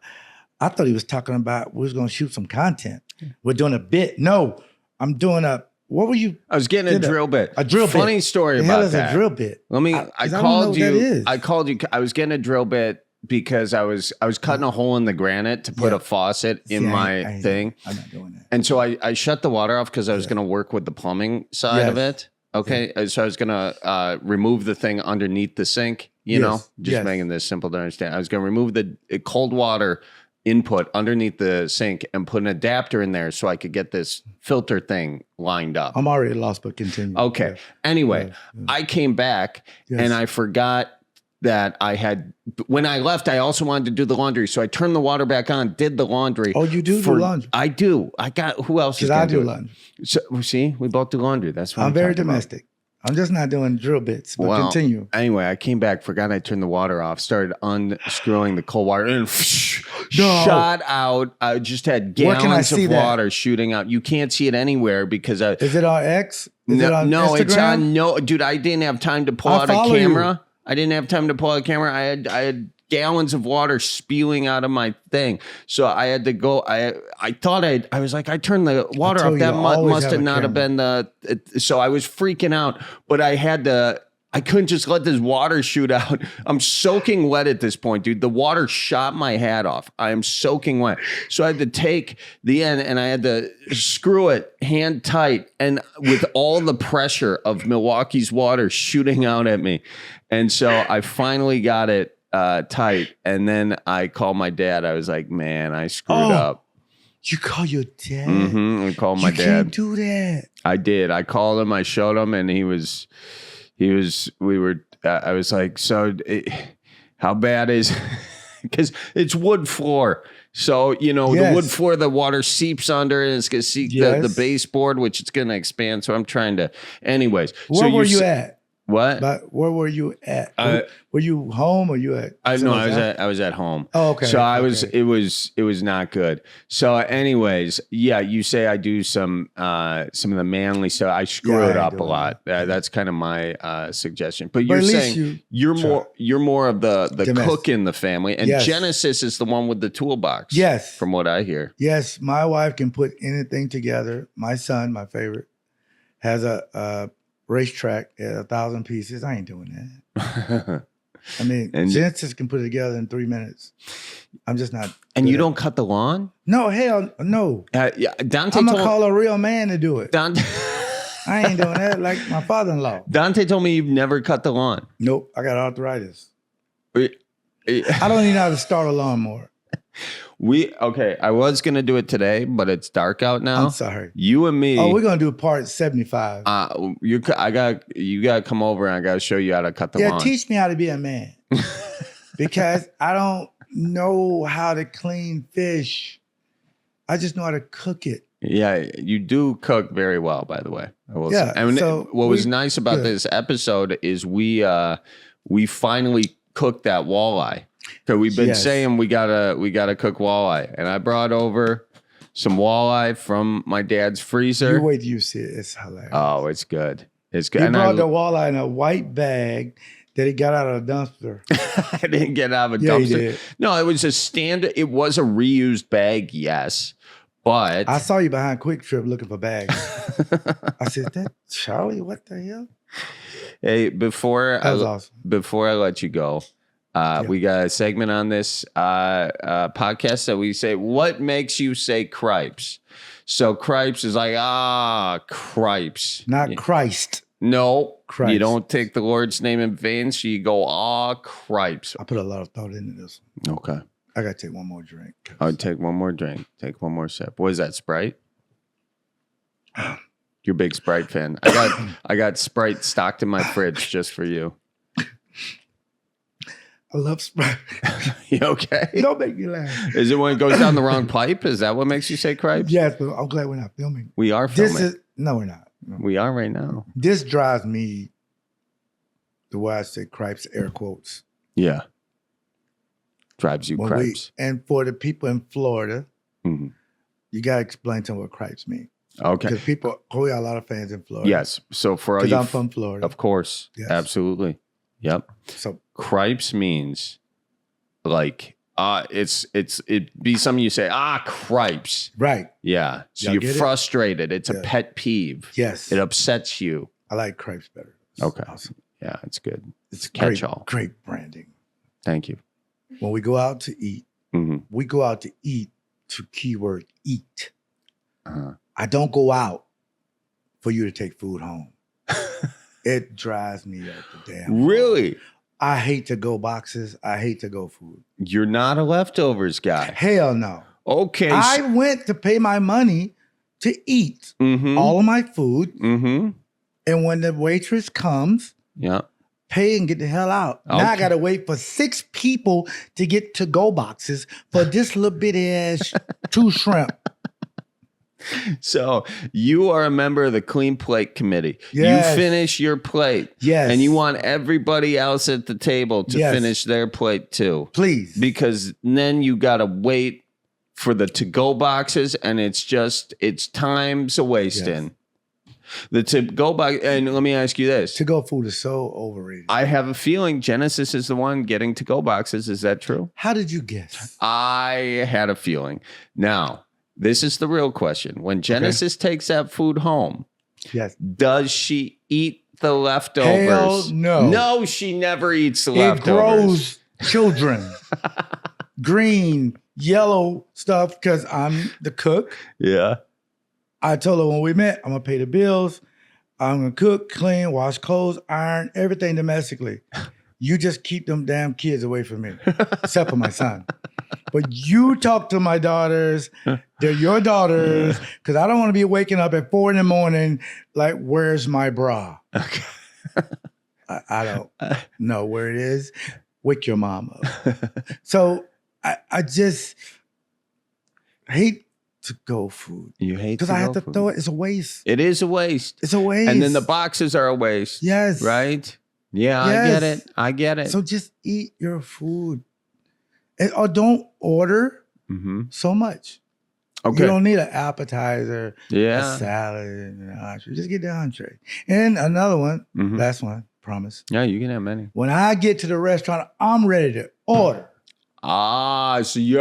Speaker 2: I thought he was talking about we was going to shoot some content. We're doing a bit. No, I'm doing what were you?
Speaker 1: I was getting a drill bit.
Speaker 2: A drill bit.
Speaker 1: Funny story about that.
Speaker 2: A drill bit.
Speaker 1: I called you. I called you. I was getting a drill bit because I was cutting a hole in the granite to put a faucet in my thing. I'm not doing that. And so I shut the water off because I was going to work with the plumbing side of it. Okay. Yeah. So I was going to remove the thing underneath the sink, you know, just making this simple to understand. I was going to remove the cold water input underneath the sink and put an adapter in there so I could get this filter thing lined up.
Speaker 2: I'm already lost, but continue.
Speaker 1: Okay. Yeah. Anyway, I came back and I forgot that I had, when I left, I also wanted to do the laundry. So I turned the water back on, did the laundry.
Speaker 2: Oh, you do laundry?
Speaker 1: I do. Who else is going to do
Speaker 2: laundry?
Speaker 1: So, see, we both do laundry. That's what
Speaker 2: I'm very domestic. I'm just not doing drill bits, but continue.
Speaker 1: Anyway, I came back, forgot I turned the water off, started unscrewing the cold water, and shot out. I just had gallons of water shooting out. You can't see it anywhere because
Speaker 2: is it on X?
Speaker 1: No, it's on dude. I didn't have time to pull out a camera. I didn't have time to pull out a camera. I had gallons of water spewing out of my thing. So I had to go. I thought I was like, I turned the water off. That must have not have been so I was freaking out, but I couldn't just let this water shoot out. I'm soaking wet at this point, dude. The water shot my hat off. I am soaking wet. So I had to take the end and I had to screw it hand tight and with all the pressure of Milwaukee's water shooting out at me. And so I finally got it tight. And then I called my dad. I was like, man, I screwed up.
Speaker 2: You call your dad?
Speaker 1: Mm-hmm. I called my dad.
Speaker 2: You can't do that.
Speaker 1: I did. I called him. I showed him and I was like, so how bad is, because it's wood floor. So, the wood floor, the water seeps under and it's going to seep the baseboard, which it's going to expand. So I'm trying to, anyways.
Speaker 2: Where were you at?
Speaker 1: What?
Speaker 2: But where were you at? Were you home or you at?
Speaker 1: I was at home.
Speaker 2: Oh, okay.
Speaker 1: So it was not good. So anyways, you say I do some of the manly stuff. I screw it up a lot. That's kind of my suggestion. But you're saying you're more of the cook in the family, and Genesis is the one with the toolbox.
Speaker 2: Yes,
Speaker 1: from what I hear.
Speaker 2: Yes, my wife can put anything together. My son, my favorite, has a racetrack at 1,000 pieces. I ain't doing that. I mean, Genesis can put it together in 3 minutes. I'm just not.
Speaker 1: And you don't cut the lawn?
Speaker 2: No, hell no.
Speaker 1: Dante
Speaker 2: I'm going to call a real man to do it. I ain't doing that like my father-in-law.
Speaker 1: Dante told me you've never cut the lawn.
Speaker 2: Nope, I got arthritis.
Speaker 1: I
Speaker 2: I don't even know how to start a lawnmower.
Speaker 1: I was gonna do it today, but it's dark out now.
Speaker 2: I'm sorry.
Speaker 1: You and me.
Speaker 2: Oh, we're gonna do part 75.
Speaker 1: You gotta come over and I gotta show you how to cut the lawn.
Speaker 2: Teach me how to be a man. Because I don't know how to clean fish. I just know how to cook it.
Speaker 1: Yeah, you do cook very well, by the way. I will say. And
Speaker 2: so
Speaker 1: what was nice about this episode is we finally cooked that walleye. Because we've been saying we gotta cook walleye, and I brought over some walleye from my dad's freezer.
Speaker 2: You wait till you see it; it's hilarious.
Speaker 1: Oh, it's good. It's good.
Speaker 2: He brought the walleye in a white bag that he got out of a dumpster.
Speaker 1: I didn't get out of a
Speaker 2: Yeah,
Speaker 1: dumpster.
Speaker 2: he did.
Speaker 1: No, it was a standard. It was a reused bag, yes, but
Speaker 2: I saw you behind Quick Trip looking for bags. I said, "That Charlie? What the hell?"
Speaker 1: Hey,
Speaker 2: That was awesome.
Speaker 1: before I let you go. We got a segment on this podcast that we say, what makes you say Cripes? So Cripes is like, Cripes.
Speaker 2: Not Christ.
Speaker 1: No,
Speaker 2: Cripes.
Speaker 1: You don't take the Lord's name in vain. So you go, Cripes.
Speaker 2: I put a lot of thought into this.
Speaker 1: Okay.
Speaker 2: I got to take one more drink.
Speaker 1: I'll take one more drink. Take one more sip. What is that, Sprite? You're a big Sprite fan. I got Sprite stocked in my fridge just for you.
Speaker 2: I love Sprite.
Speaker 1: You okay?
Speaker 2: Don't make me laugh.
Speaker 1: Is it when it goes down the wrong pipe? Is that what makes you say Cripes?
Speaker 2: Yes, but I'm glad we're not filming.
Speaker 1: We are filming.
Speaker 2: No, we're not. No.
Speaker 1: We are right now.
Speaker 2: This drives me the way I say Cripes, air quotes.
Speaker 1: Yeah. Drives you Cripes.
Speaker 2: And for the people in Florida,
Speaker 1: Mhm.
Speaker 2: you got to explain to them what Cripes mean.
Speaker 1: Okay.
Speaker 2: Because we got a lot of fans in Florida.
Speaker 1: Yes. So for all
Speaker 2: Because
Speaker 1: you,
Speaker 2: I'm from Florida.
Speaker 1: of course,
Speaker 2: Yes.
Speaker 1: absolutely. Yep.
Speaker 2: So
Speaker 1: Cripes means like it'd be something you say, Cripes.
Speaker 2: right.
Speaker 1: Yeah. So
Speaker 2: Y'all
Speaker 1: you're
Speaker 2: get it?
Speaker 1: frustrated. It's a
Speaker 2: Yeah.
Speaker 1: pet peeve.
Speaker 2: Yes.
Speaker 1: It upsets you.
Speaker 2: I like Cripes better. It's
Speaker 1: Okay.
Speaker 2: awesome.
Speaker 1: Yeah, it's good.
Speaker 2: It's
Speaker 1: Catch
Speaker 2: great,
Speaker 1: all.
Speaker 2: great branding.
Speaker 1: Thank you.
Speaker 2: When we go out to eat,
Speaker 1: Mhm.
Speaker 2: we go out to eat to keyword eat.
Speaker 1: Uh-huh.
Speaker 2: I don't go out for you to take food home. It drives me up the damn wall.
Speaker 1: Really?
Speaker 2: I hate to go boxes. I hate to go food.
Speaker 1: You're not a leftovers guy.
Speaker 2: Hell no.
Speaker 1: Okay.
Speaker 2: I went to pay my money to eat
Speaker 1: Mm-hmm.
Speaker 2: all of my food.
Speaker 1: Mm-hmm.
Speaker 2: And when the waitress comes,
Speaker 1: Yeah.
Speaker 2: pay and get the hell out. Now I
Speaker 1: Okay.
Speaker 2: got to wait for 6 people to get to-go boxes for this little bitty ass 2 shrimp.
Speaker 1: So you are a member of the Clean Plate Committee.
Speaker 2: Yes.
Speaker 1: You finish your plate.
Speaker 2: Yes.
Speaker 1: And you want everybody else at the table to
Speaker 2: Yes.
Speaker 1: finish their plate too.
Speaker 2: Please.
Speaker 1: Because then you got to wait for the to-go boxes and it's time's a wasting. The to-go box, and let me ask you this.
Speaker 2: To-go food is so overrated.
Speaker 1: I have a feeling Genesis is the one getting to-go boxes. Is that true?
Speaker 2: How did you guess?
Speaker 1: I had a feeling. Now, this is the real question. When Genesis takes that food home,
Speaker 2: Yes.
Speaker 1: does she eat the leftovers?
Speaker 2: Hell no.
Speaker 1: No, she never eats the
Speaker 2: It
Speaker 1: leftovers.
Speaker 2: grows children. Green, yellow stuff because I'm the cook.
Speaker 1: Yeah.
Speaker 2: I told her when we met, I'm going to pay the bills. I'm going to cook, clean, wash clothes, iron, everything domestically. You just keep them damn kids away from me, except for my son. But you talk to my daughters. They're your daughters because I don't want to be waking up at 4 a.m. like, where's my bra?
Speaker 1: Okay.
Speaker 2: I don't know where it is. Wake your mom up. So I just hate to go food.
Speaker 1: You hate
Speaker 2: Because I have to throw it. It's a waste.
Speaker 1: It is a waste.
Speaker 2: It's a waste.
Speaker 1: And then the boxes are a waste.
Speaker 2: Yes.
Speaker 1: Right? Yeah,
Speaker 2: Yes.
Speaker 1: I get it.
Speaker 2: So just eat your food. Or don't order
Speaker 1: Mm-hmm.
Speaker 2: so much.
Speaker 1: Okay.
Speaker 2: You don't need an appetizer, a
Speaker 1: Yeah.
Speaker 2: salad, and an entree. Just get the entree. And another one,
Speaker 1: Mhm.
Speaker 2: last one, promise.
Speaker 1: Yeah, you can have many.
Speaker 2: When I get to the restaurant, I'm ready to order.
Speaker 1: So you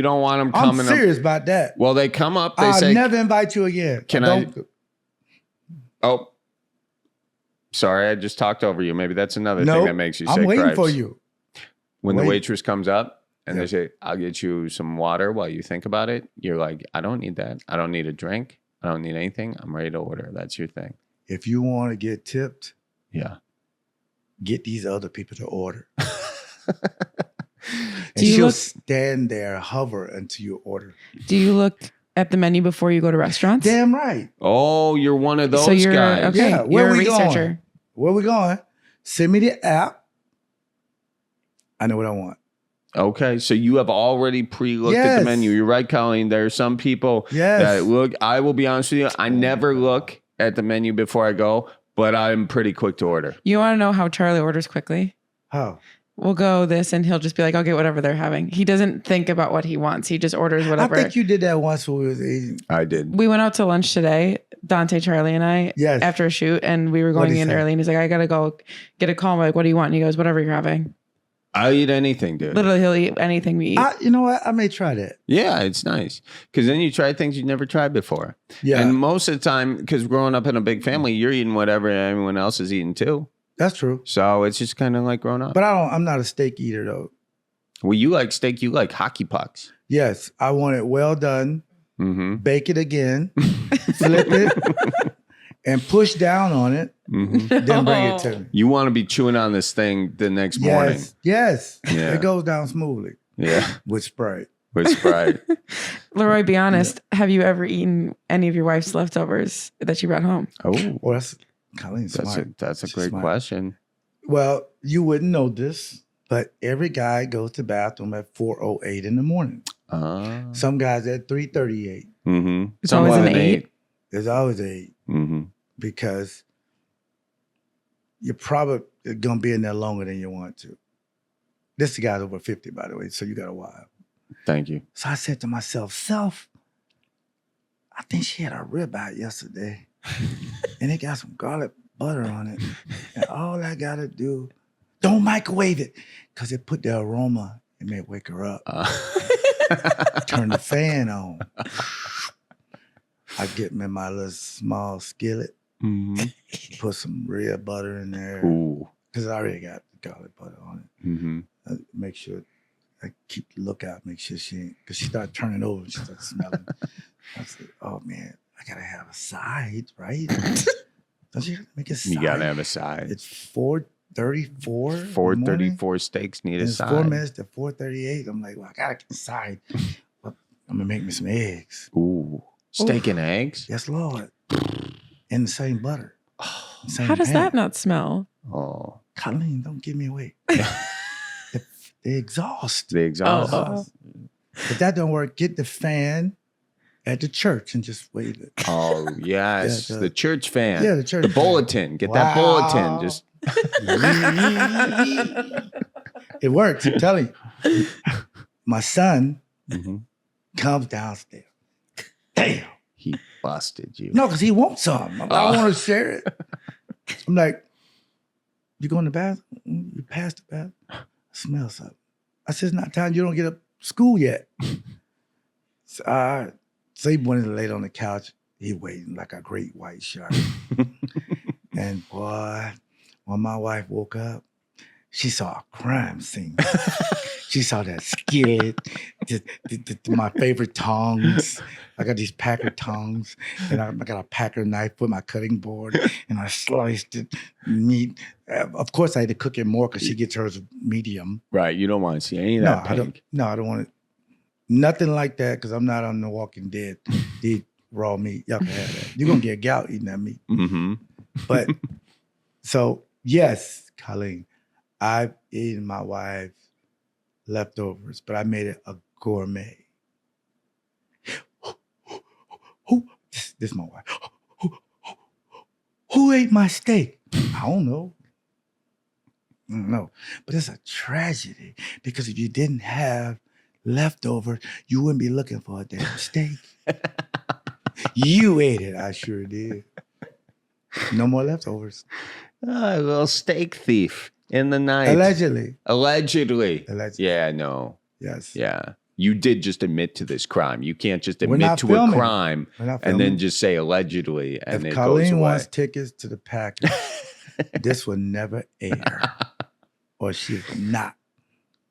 Speaker 1: don't want them
Speaker 2: I'm
Speaker 1: coming up.
Speaker 2: serious about that.
Speaker 1: Well, they come up, they
Speaker 2: I'll
Speaker 1: say,
Speaker 2: never invite you again.
Speaker 1: Can
Speaker 2: Don't-
Speaker 1: oh, sorry, I just talked over you. Maybe that's another thing
Speaker 2: No,
Speaker 1: that makes you say
Speaker 2: I'm waiting
Speaker 1: Cripes.
Speaker 2: for you.
Speaker 1: When the
Speaker 2: Wait.
Speaker 1: waitress comes up and
Speaker 2: Yeah.
Speaker 1: they say, I'll get you some water while you think about it. You're like, I don't need that. I don't need a drink. I don't need anything. I'm ready to order. That's your thing.
Speaker 2: If you want to get tipped,
Speaker 1: Yeah.
Speaker 2: get these other people to order.
Speaker 3: Do you
Speaker 2: she'll
Speaker 3: look-
Speaker 2: stand there, hover until you order.
Speaker 3: Do you look at the menu before you go to restaurants?
Speaker 2: Damn right.
Speaker 1: Oh, you're one of those
Speaker 3: So you're
Speaker 1: guys.
Speaker 3: okay.
Speaker 2: Yeah, where
Speaker 3: You're a
Speaker 2: we going?
Speaker 3: researcher.
Speaker 2: Where we going? Send me the app. I know what I want.
Speaker 1: Okay, so you have already pre-looked at the
Speaker 2: Yes.
Speaker 1: menu. You're right, Colleen. There are some people
Speaker 2: Yes.
Speaker 1: that look. I will be honest with you. I never look at the menu before I go, but I'm pretty quick to order.
Speaker 3: You want to know how Charlie orders quickly?
Speaker 2: How?
Speaker 3: We'll go this, and he'll just be like, "I'll get whatever they're having." He doesn't think about what he wants. He just orders whatever.
Speaker 2: I think you did that once when we was eating.
Speaker 1: I did.
Speaker 3: We went out to lunch today, Dante, Charlie, and I,
Speaker 2: Yes.
Speaker 3: after a shoot, and we were
Speaker 2: What'd
Speaker 3: going
Speaker 2: he
Speaker 3: in
Speaker 2: say?
Speaker 3: early, and he's like, "I gotta go get a call." We're like, "What do you want?" And he goes, "Whatever you're having."
Speaker 1: I'll eat anything, dude.
Speaker 3: Literally, he'll eat anything we eat.
Speaker 2: You know what? I may try that.
Speaker 1: Yeah, it's nice because then you try things you've never tried before.
Speaker 2: Yeah,
Speaker 1: And most of the time, because growing up in a big family, you're eating whatever everyone else is eating too.
Speaker 2: that's true.
Speaker 1: So it's just kind of like growing up.
Speaker 2: But I'm not a steak eater though.
Speaker 1: Well, you like steak, you like hockey pucks.
Speaker 2: Yes, I want it well done.
Speaker 1: Mm-hmm.
Speaker 2: Bake it again, flip it, and push down on it.
Speaker 1: Mm-hmm.
Speaker 2: Then bring it to me.
Speaker 1: You want to be chewing on this thing the next morning.
Speaker 2: Yes,
Speaker 1: Yeah.
Speaker 2: It goes down smoothly
Speaker 1: Yeah,
Speaker 2: with Sprite.
Speaker 1: with Sprite.
Speaker 3: LeRoy, be honest. Have you ever eaten any of your wife's leftovers that she brought home?
Speaker 1: Oh,
Speaker 2: Well, that's Colleen's
Speaker 1: that's
Speaker 2: smart.
Speaker 1: a
Speaker 2: She's
Speaker 1: great
Speaker 2: smart.
Speaker 1: question.
Speaker 2: Well, you wouldn't know this, but every guy goes to the bathroom at 4:08 in the morning. Some guys at 3:38.
Speaker 1: Mm-hmm.
Speaker 3: It's always an
Speaker 1: 8.
Speaker 3: 8.
Speaker 2: There's always 8
Speaker 1: Mm-hmm.
Speaker 2: because you're probably gonna be in there longer than you want to. This guy's over 50, by the way, so you got a while.
Speaker 1: Thank you.
Speaker 2: So I said to myself, Self, I think she had a ribeye yesterday. And it got some garlic butter on it. And all I gotta do, don't microwave it. Cause it put the aroma, it may wake her up. Turn the fan on. I get me my little small skillet,
Speaker 1: Mm-hmm.
Speaker 2: put some real butter in there.
Speaker 1: Ooh.
Speaker 2: Cause I already got garlic butter on it.
Speaker 1: Mm-hmm.
Speaker 2: Make sure I keep the lookout, make sure she ain't, because she started turning over and she started smelling. I said, oh man, I gotta have a side, right? Don't you make a side?
Speaker 1: You gotta have a side.
Speaker 2: It's 4:34.
Speaker 1: 4:34 steaks need a
Speaker 2: It's
Speaker 1: side.
Speaker 2: 4 minutes to 4:38. I'm like, well, I gotta get a side. Well, I'm gonna make me some eggs.
Speaker 1: Ooh. Steak and eggs?
Speaker 2: Yes, Lord. In the same butter. Same
Speaker 3: How does
Speaker 2: pan.
Speaker 3: that not smell?
Speaker 1: Oh.
Speaker 2: Colleen, don't give me away. the exhaust.
Speaker 1: The exhaust.
Speaker 3: Oh.
Speaker 2: If that don't work, get the fan at the church and just wave it.
Speaker 1: Oh, yes.
Speaker 2: Yeah,
Speaker 1: the church fan.
Speaker 2: Yeah, the church
Speaker 1: The
Speaker 2: fan.
Speaker 1: bulletin. Get that bulletin.
Speaker 2: Wow.
Speaker 1: Just
Speaker 2: It works, I'm telling you. My son
Speaker 1: Mhm.
Speaker 2: comes downstairs. Damn.
Speaker 1: He busted you.
Speaker 2: No, because he wants some. I
Speaker 1: Oh.
Speaker 2: want to share it. I'm like, you go in the bathroom? You passed the bathroom? I smell something. I said, it's not time. You don't get up school yet. So he went and laid on the couch. He waiting like a great white shark. And boy, when my wife woke up, she saw a crime scene. She saw that skillet, my favorite tongs. I got these Packer tongs, and I got a Packer knife with my cutting board, and I sliced it meat. Of course, I had to cook it more because she gets hers medium.
Speaker 1: Right. You don't want to see any of that
Speaker 2: I don't.
Speaker 1: pink.
Speaker 2: No, I don't want it. Nothing like that because I'm not on The Walking Dead. They eat raw meat. Y'all can have that. You're gonna get gout eating that meat.
Speaker 1: Mm-hmm.
Speaker 2: But so yes, Colleen, I've eaten my wife's leftovers, but I made it a gourmet. Who? This is my wife. Who ate my steak? I don't know. I don't know. But it's a tragedy because if you didn't have leftovers, you wouldn't be looking for a damn steak. You ate it. I sure did. No more leftovers.
Speaker 1: A little steak thief in the night.
Speaker 2: Allegedly.
Speaker 1: Allegedly.
Speaker 2: Allegedly.
Speaker 1: Yeah, no.
Speaker 2: Yes.
Speaker 1: Yeah. You did just admit to this crime. You can't just
Speaker 2: We're
Speaker 1: admit
Speaker 2: not
Speaker 1: to
Speaker 2: filming.
Speaker 1: a crime
Speaker 2: We're not
Speaker 1: and
Speaker 2: filming.
Speaker 1: then just say allegedly and
Speaker 2: If
Speaker 1: it goes
Speaker 2: Colleen
Speaker 1: away.
Speaker 2: wants tickets to the Packers, this will never air. Or she's not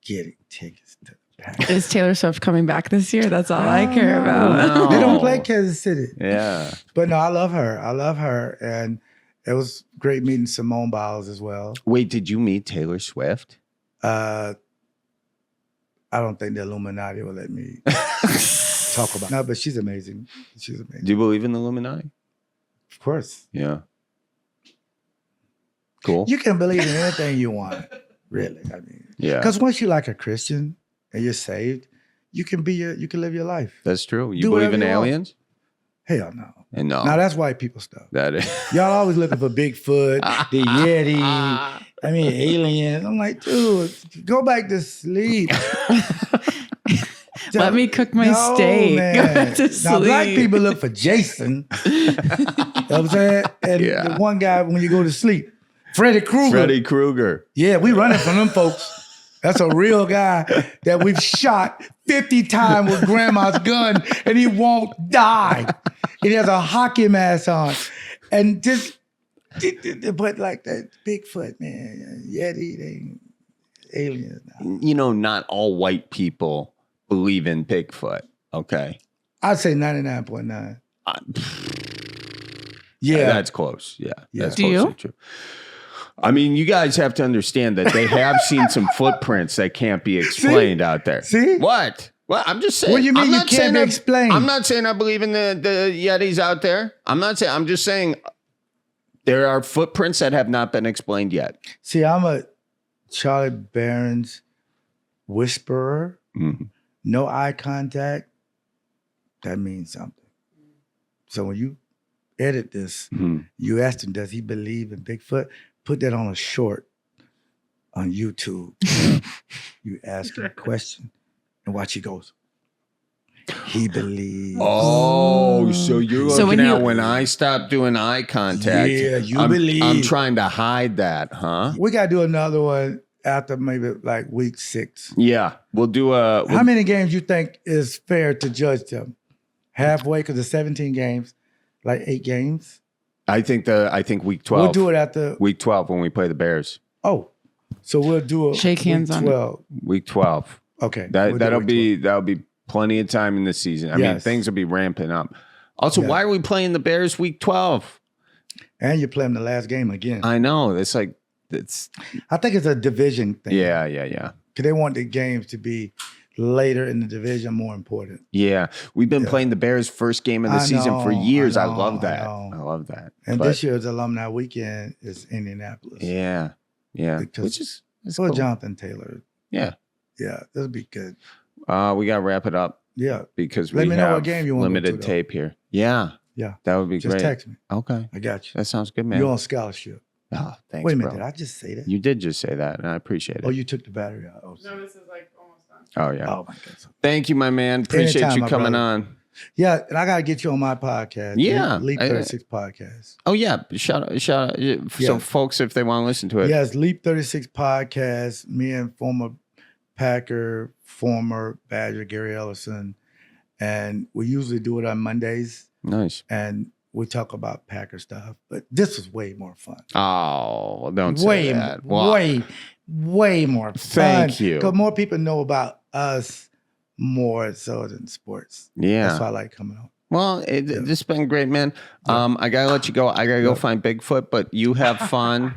Speaker 2: getting tickets to the
Speaker 3: Is Taylor Swift coming back this year? That's all I care about.
Speaker 1: No.
Speaker 2: They don't play Kansas City.
Speaker 1: Yeah.
Speaker 2: But no, I love her. And it was great meeting Simone Biles as well.
Speaker 1: Wait, did you meet Taylor Swift?
Speaker 2: I don't think the Illuminati will let me talk about it. No, but she's amazing. She's amazing.
Speaker 1: Do you believe in the Illuminati?
Speaker 2: Of course.
Speaker 1: Yeah. Cool.
Speaker 2: You can believe in anything you want, really. I mean,
Speaker 1: Yeah.
Speaker 2: because once you're like a Christian and you're saved, you can live your life.
Speaker 1: That's true. You
Speaker 2: Do
Speaker 1: believe in
Speaker 2: whatever you want.
Speaker 1: aliens?
Speaker 2: Hell no.
Speaker 1: And no.
Speaker 2: Now that's white people stuff.
Speaker 1: That is.
Speaker 2: Y'all always looking for Bigfoot, the Yeti. I mean, aliens. I'm like, dude, go back to sleep.
Speaker 3: Let me cook my steak.
Speaker 2: Man.
Speaker 3: Go back to
Speaker 2: Now, black
Speaker 3: sleep.
Speaker 2: people look for Jason. You know what I'm saying? And
Speaker 1: Yeah.
Speaker 2: the one guy, when you go to sleep, Freddy Krueger.
Speaker 1: Freddy Krueger.
Speaker 2: Yeah, we running from them folks. That's a real guy that we've shot 50 times with grandma's gun and he won't die. He has a hockey mask on. And just, but like that Bigfoot, man, Yeti, they aliens now.
Speaker 1: You know, not all white people believe in Bigfoot. Okay.
Speaker 2: I'd say 99.9.
Speaker 1: Yeah. That's close. Yeah. That's
Speaker 3: Do
Speaker 1: close
Speaker 3: you?
Speaker 1: to true. I mean, you guys have to understand that they have seen some footprints that can't be explained out there.
Speaker 2: See?
Speaker 1: What? Well, I'm just saying.
Speaker 2: What do you mean
Speaker 1: I'm
Speaker 2: you
Speaker 1: not
Speaker 2: can't
Speaker 1: saying
Speaker 2: be
Speaker 1: I-
Speaker 2: explained?
Speaker 1: I'm not saying I believe in the Yetis out there. I'm just saying there are footprints that have not been explained yet.
Speaker 2: See, I'm a Charlie Barron's whisperer.
Speaker 1: Mhm.
Speaker 2: No eye contact. That means something. So when you edit this,
Speaker 1: Mhm.
Speaker 2: you asked him, does he believe in Bigfoot? Put that on a short on YouTube. You ask him a question and watch he goes. He believes.
Speaker 1: Oh, so you're
Speaker 3: So
Speaker 1: looking
Speaker 3: when
Speaker 1: at
Speaker 3: he-
Speaker 1: when I stop doing eye contact.
Speaker 2: Yeah, you
Speaker 1: I'm,
Speaker 2: believe.
Speaker 1: I'm trying to hide that, huh?
Speaker 2: We got to do another one after maybe like week 6.
Speaker 1: Yeah, we'll do a.
Speaker 2: How many games you think is fair to judge them? Halfway, because there's 17 games, like 8 games.
Speaker 1: I think week 12.
Speaker 2: We'll do it after.
Speaker 1: Week 12 when we play the Bears.
Speaker 2: Oh, so we'll do a
Speaker 3: Shake hands
Speaker 2: week
Speaker 3: on it.
Speaker 2: 12.
Speaker 1: Week 12.
Speaker 2: Okay,
Speaker 1: That'll
Speaker 2: week
Speaker 1: be plenty of time in the season. I mean,
Speaker 2: Yes.
Speaker 1: things will be ramping up. Also,
Speaker 2: Yeah.
Speaker 1: why are we playing the Bears week 12?
Speaker 2: 12. And you're playing the last game again.
Speaker 1: I know. It's like it's
Speaker 2: I think it's a division thing.
Speaker 1: yeah.
Speaker 2: Because they want the games to be later in the division more important.
Speaker 1: Yeah. We've been
Speaker 2: Yeah.
Speaker 1: playing the Bears first game of the
Speaker 2: I
Speaker 1: season for
Speaker 2: know,
Speaker 1: years. I
Speaker 2: I know,
Speaker 1: love
Speaker 2: I
Speaker 1: that.
Speaker 2: know.
Speaker 1: I love that.
Speaker 2: And
Speaker 1: But,
Speaker 2: this year's alumni weekend is Indianapolis.
Speaker 1: yeah.
Speaker 2: Because
Speaker 1: Which is it's
Speaker 2: for
Speaker 1: cool.
Speaker 2: Jonathan Taylor.
Speaker 1: Yeah.
Speaker 2: Yeah, that'll be good.
Speaker 1: We gotta wrap it up
Speaker 2: Yeah,
Speaker 1: because
Speaker 2: Let
Speaker 1: we
Speaker 2: me know what
Speaker 1: have
Speaker 2: game you wanna go
Speaker 1: limited
Speaker 2: to, though.
Speaker 1: tape here. Yeah.
Speaker 2: Yeah.
Speaker 1: That would be
Speaker 2: just
Speaker 1: great.
Speaker 2: text me.
Speaker 1: Okay.
Speaker 2: I got you.
Speaker 1: That sounds good, man.
Speaker 2: You're on scholarship.
Speaker 1: Oh, thanks,
Speaker 2: Wait a minute,
Speaker 1: bro.
Speaker 2: did I just say that?
Speaker 1: You did just say that, and I appreciate it.
Speaker 2: Oh, you took the battery out. Oh,
Speaker 3: No, this is like almost done.
Speaker 1: Oh, yeah.
Speaker 2: oh my goodness.
Speaker 1: Thank you, my man. Appreciate
Speaker 2: Anytime,
Speaker 1: you
Speaker 2: my
Speaker 1: coming
Speaker 2: brother.
Speaker 1: on.
Speaker 2: Yeah, and I gotta get you on my podcast.
Speaker 1: Yeah.
Speaker 2: Leap 36 podcast.
Speaker 1: Oh, yeah. Shout out. So,
Speaker 2: Yeah.
Speaker 1: folks, if they want to listen to it.
Speaker 2: Yes, Leap 36 podcast. Me and former Packer, former Badger Gary Ellison, and we usually do it on Mondays,
Speaker 1: Nice.
Speaker 2: and we talk about Packer stuff. But this was way more fun.
Speaker 1: Oh, well, don't say
Speaker 2: Way,
Speaker 1: that. Well,
Speaker 2: way more fun.
Speaker 1: Thank you.
Speaker 2: Because more people know about us more so than sports.
Speaker 1: yeah.
Speaker 2: That's why I like coming on.
Speaker 1: Well, this has been great, man. I got to let you go. I got to go find Bigfoot, but you have fun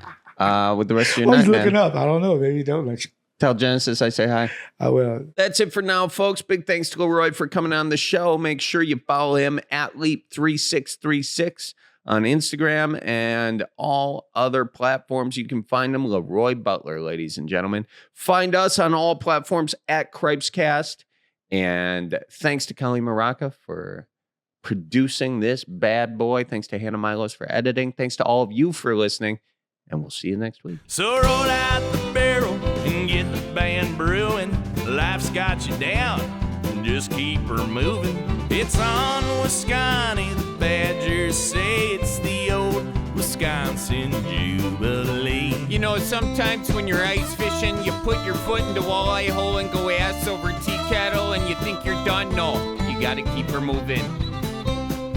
Speaker 1: with the rest of your
Speaker 2: Well,
Speaker 1: night,
Speaker 2: he's looking
Speaker 1: man.
Speaker 2: up. I don't know. Maybe he don't like.
Speaker 1: Tell Genesis I say hi.
Speaker 2: I will.
Speaker 1: That's it for now, folks. Big thanks to LeRoy for coming on the show. Make sure you follow him at Leap3636 on Instagram and all other platforms. You can find him, LeRoy Butler, ladies and gentlemen. Find us on all platforms at Cripescast. And thanks to Kelly Maraca for producing this bad boy. Thanks to Hannah Milos for editing. Thanks to all of you for listening. And we'll see you next week.
Speaker 4: So roll out the barrel and get the band brewing. Life's got you down, just keep her moving. It's on Wisconsin, the Badgers say it's the old Wisconsin Jubilee.
Speaker 5: You know, sometimes when you're ice fishing, you put your foot in the walleye hole and go ass over tea kettle and you think you're done. No, you gotta keep her moving.